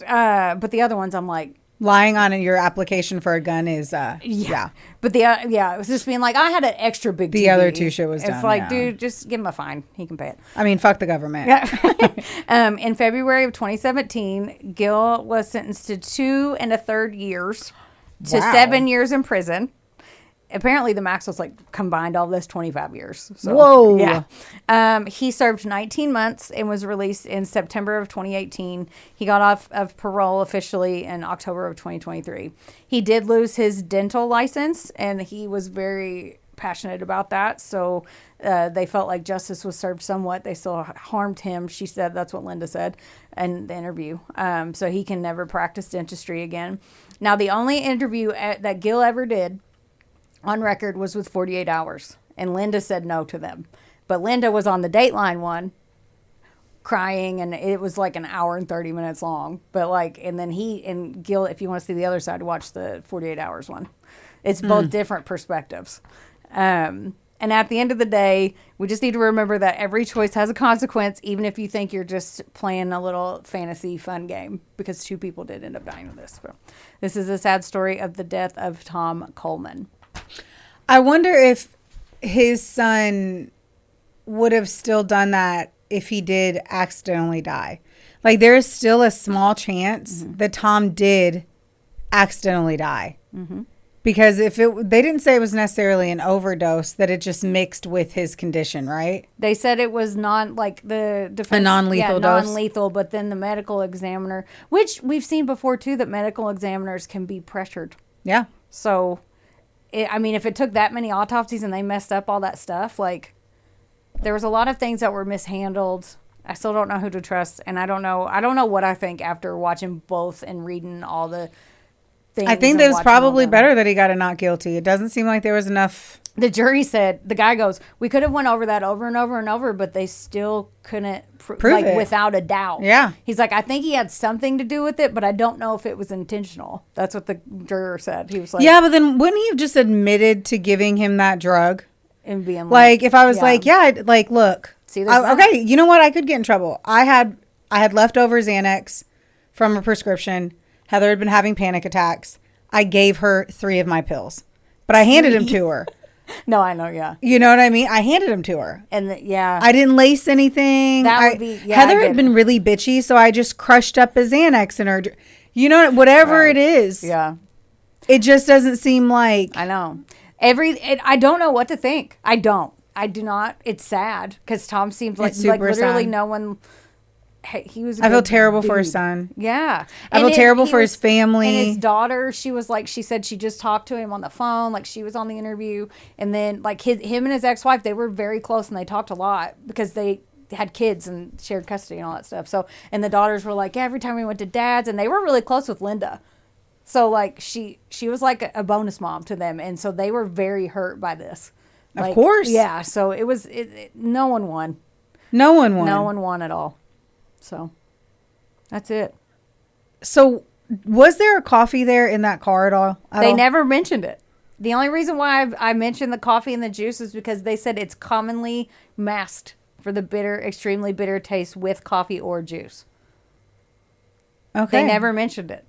but the other ones, I'm like, lying on your application for a gun is yeah. But it was just being like, I had an extra big The TV. other 2 shit was done. It's like, dude, just give him a fine. He can pay it. I mean, fuck the government. Yeah. In February of 2017, Gil was sentenced to 2 1/3 years to 7 years in prison. Apparently the max was like combined all this 25 years. So, whoa. Yeah. He served 19 months and was released in September of 2018. He got off of parole officially in October of 2023. He did lose his dental license, and he was very passionate about that. So they felt like justice was served somewhat. They still harmed him. She said, that's what Linda said in the interview. So he can never practice dentistry again. Now, the only interview that Gil ever did on record was with 48 Hours, and Linda said no to them. But Linda was on the Dateline one crying, and it was like an hour and 30 minutes long. But like, and then Gil, if you want to see the other side, watch the 48 Hours one. It's both different perspectives. And at the end of the day, we just need to remember that every choice has a consequence, even if you think you're just playing a little fantasy fun game, because 2 people did end up dying of this. So this is a sad story of the death of Tom Kolman. I wonder if his son would have still done that if he did accidentally die. Like, there is still a small chance that Tom did accidentally die. Because they didn't say it was necessarily an overdose, that it just mixed with his condition, right? They said it was the defense, a non-lethal dose. Non-lethal, but then the medical examiner, which we've seen before too, that medical examiners can be pressured. Yeah. So, if it took that many autopsies and they messed up all that stuff, like, there was a lot of things that were mishandled. I still don't know who to trust, and I don't know what I think after watching both and reading all the things. I think that it's probably better that he got a not guilty. It doesn't seem like there was enough. The jury said, the guy goes, we could have went over that over and over and over, but they still couldn't prove it without a doubt. Yeah. He's like, I think he had something to do with it, but I don't know if it was intentional. That's what the juror said. He was like, yeah, but then wouldn't he have just admitted to giving him that drug? And being like if I was look, see, okay, you know what? I could get in trouble. I had leftover Xanax from a prescription. Heather had been having panic attacks. I gave her 3 of my pills, but I handed them to her. No, I know, yeah. You know what I mean? I handed them to her. And I didn't lace anything. That would be, Heather had been really bitchy, so I just crushed up a Xanax in her. You know, whatever it is. Yeah. It just doesn't seem like. I know. I don't know what to think. I do not. It's sad because Tom seems like literally sad. No one. He was. I feel terrible for his son. Yeah, I feel terrible for his family and his daughter. She said she just talked to him on the phone, like she was on the interview, and then like him and his ex-wife, they were very close and they talked a lot because they had kids and shared custody and all that stuff. So, and the daughters were like, every time we went to dad's, and they were really close with Linda. So like she was like a bonus mom to them, and so they were very hurt by this. Of course, yeah. So it was. No one won. No one won. No one won at all. So that's it. So was there a coffee there in that car at all? They never mentioned it. The only reason why I mentioned the coffee and the juice is because they said it's commonly masked for the bitter, extremely bitter taste with coffee or juice. Okay. They never mentioned it.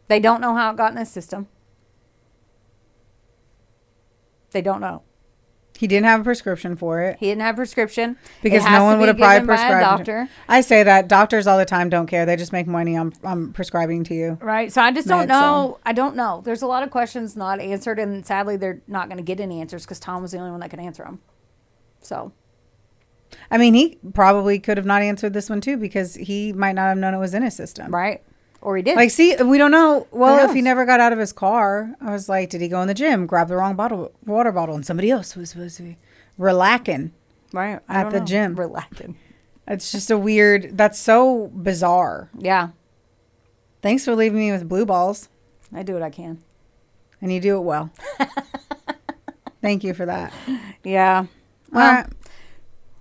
They don't know how it got in the system. They don't know. He didn't have a prescription for it. He didn't have a prescription. Because no one would have probably prescribed a doctor. I say that. Doctors all the time don't care. They just make money on prescribing to you. Right. So I just don't know. I don't know. There's a lot of questions not answered, and sadly, they're not going to get any answers because Tom was the only one that could answer them. So. I mean, he probably could have not answered this one, too, because he might not have known it was in his system. Right. Or he did. Like, see, we don't know. Well, if he never got out of his car, I was like, did he go in the gym, grab the wrong water bottle, and somebody else was supposed to be relaxing at the gym. Relaxing. It's just that's so bizarre. Yeah. Thanks for leaving me with blue balls. I do what I can. And you do it well. Thank you for that. Yeah. All right.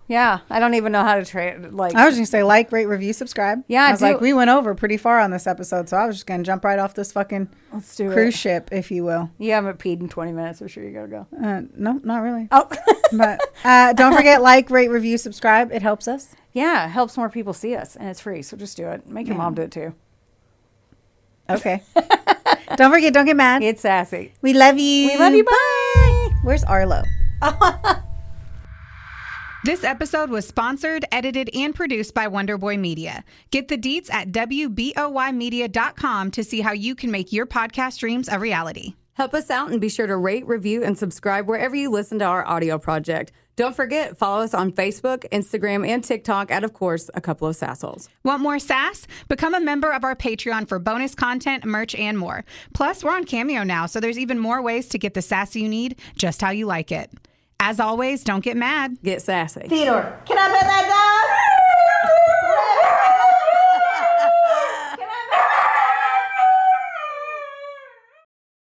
Yeah, I don't even know how to trade. Like, I was just gonna say, like, rate, review, subscribe. Yeah, I was like, we went over pretty far on this episode, so I was just gonna jump right off this fucking cruise ship, if you will. You haven't peed in 20 minutes. I'm sure you gotta go. No, not really. Oh, but don't forget, like, rate, review, subscribe. It helps us. Yeah, it helps more people see us, and it's free. So just do it. Make your mom do it too. Okay. Don't forget, don't get mad. It's sassy. We love you. We love you. Bye. Where's Arlo? This episode was sponsored, edited, and produced by Wonderboy Media. Get the deets at WBOYmedia.com to see how you can make your podcast dreams a reality. Help us out and be sure to rate, review, and subscribe wherever you listen to our audio project. Don't forget, follow us on Facebook, Instagram, and TikTok at, of course, A Couple of Sassholes. Want more sass? Become a member of our Patreon for bonus content, merch, and more. Plus, we're on Cameo now, so there's even more ways to get the sass you need just how you like it. As always, don't get mad. Get sassy. Theodore, can I pet that dog?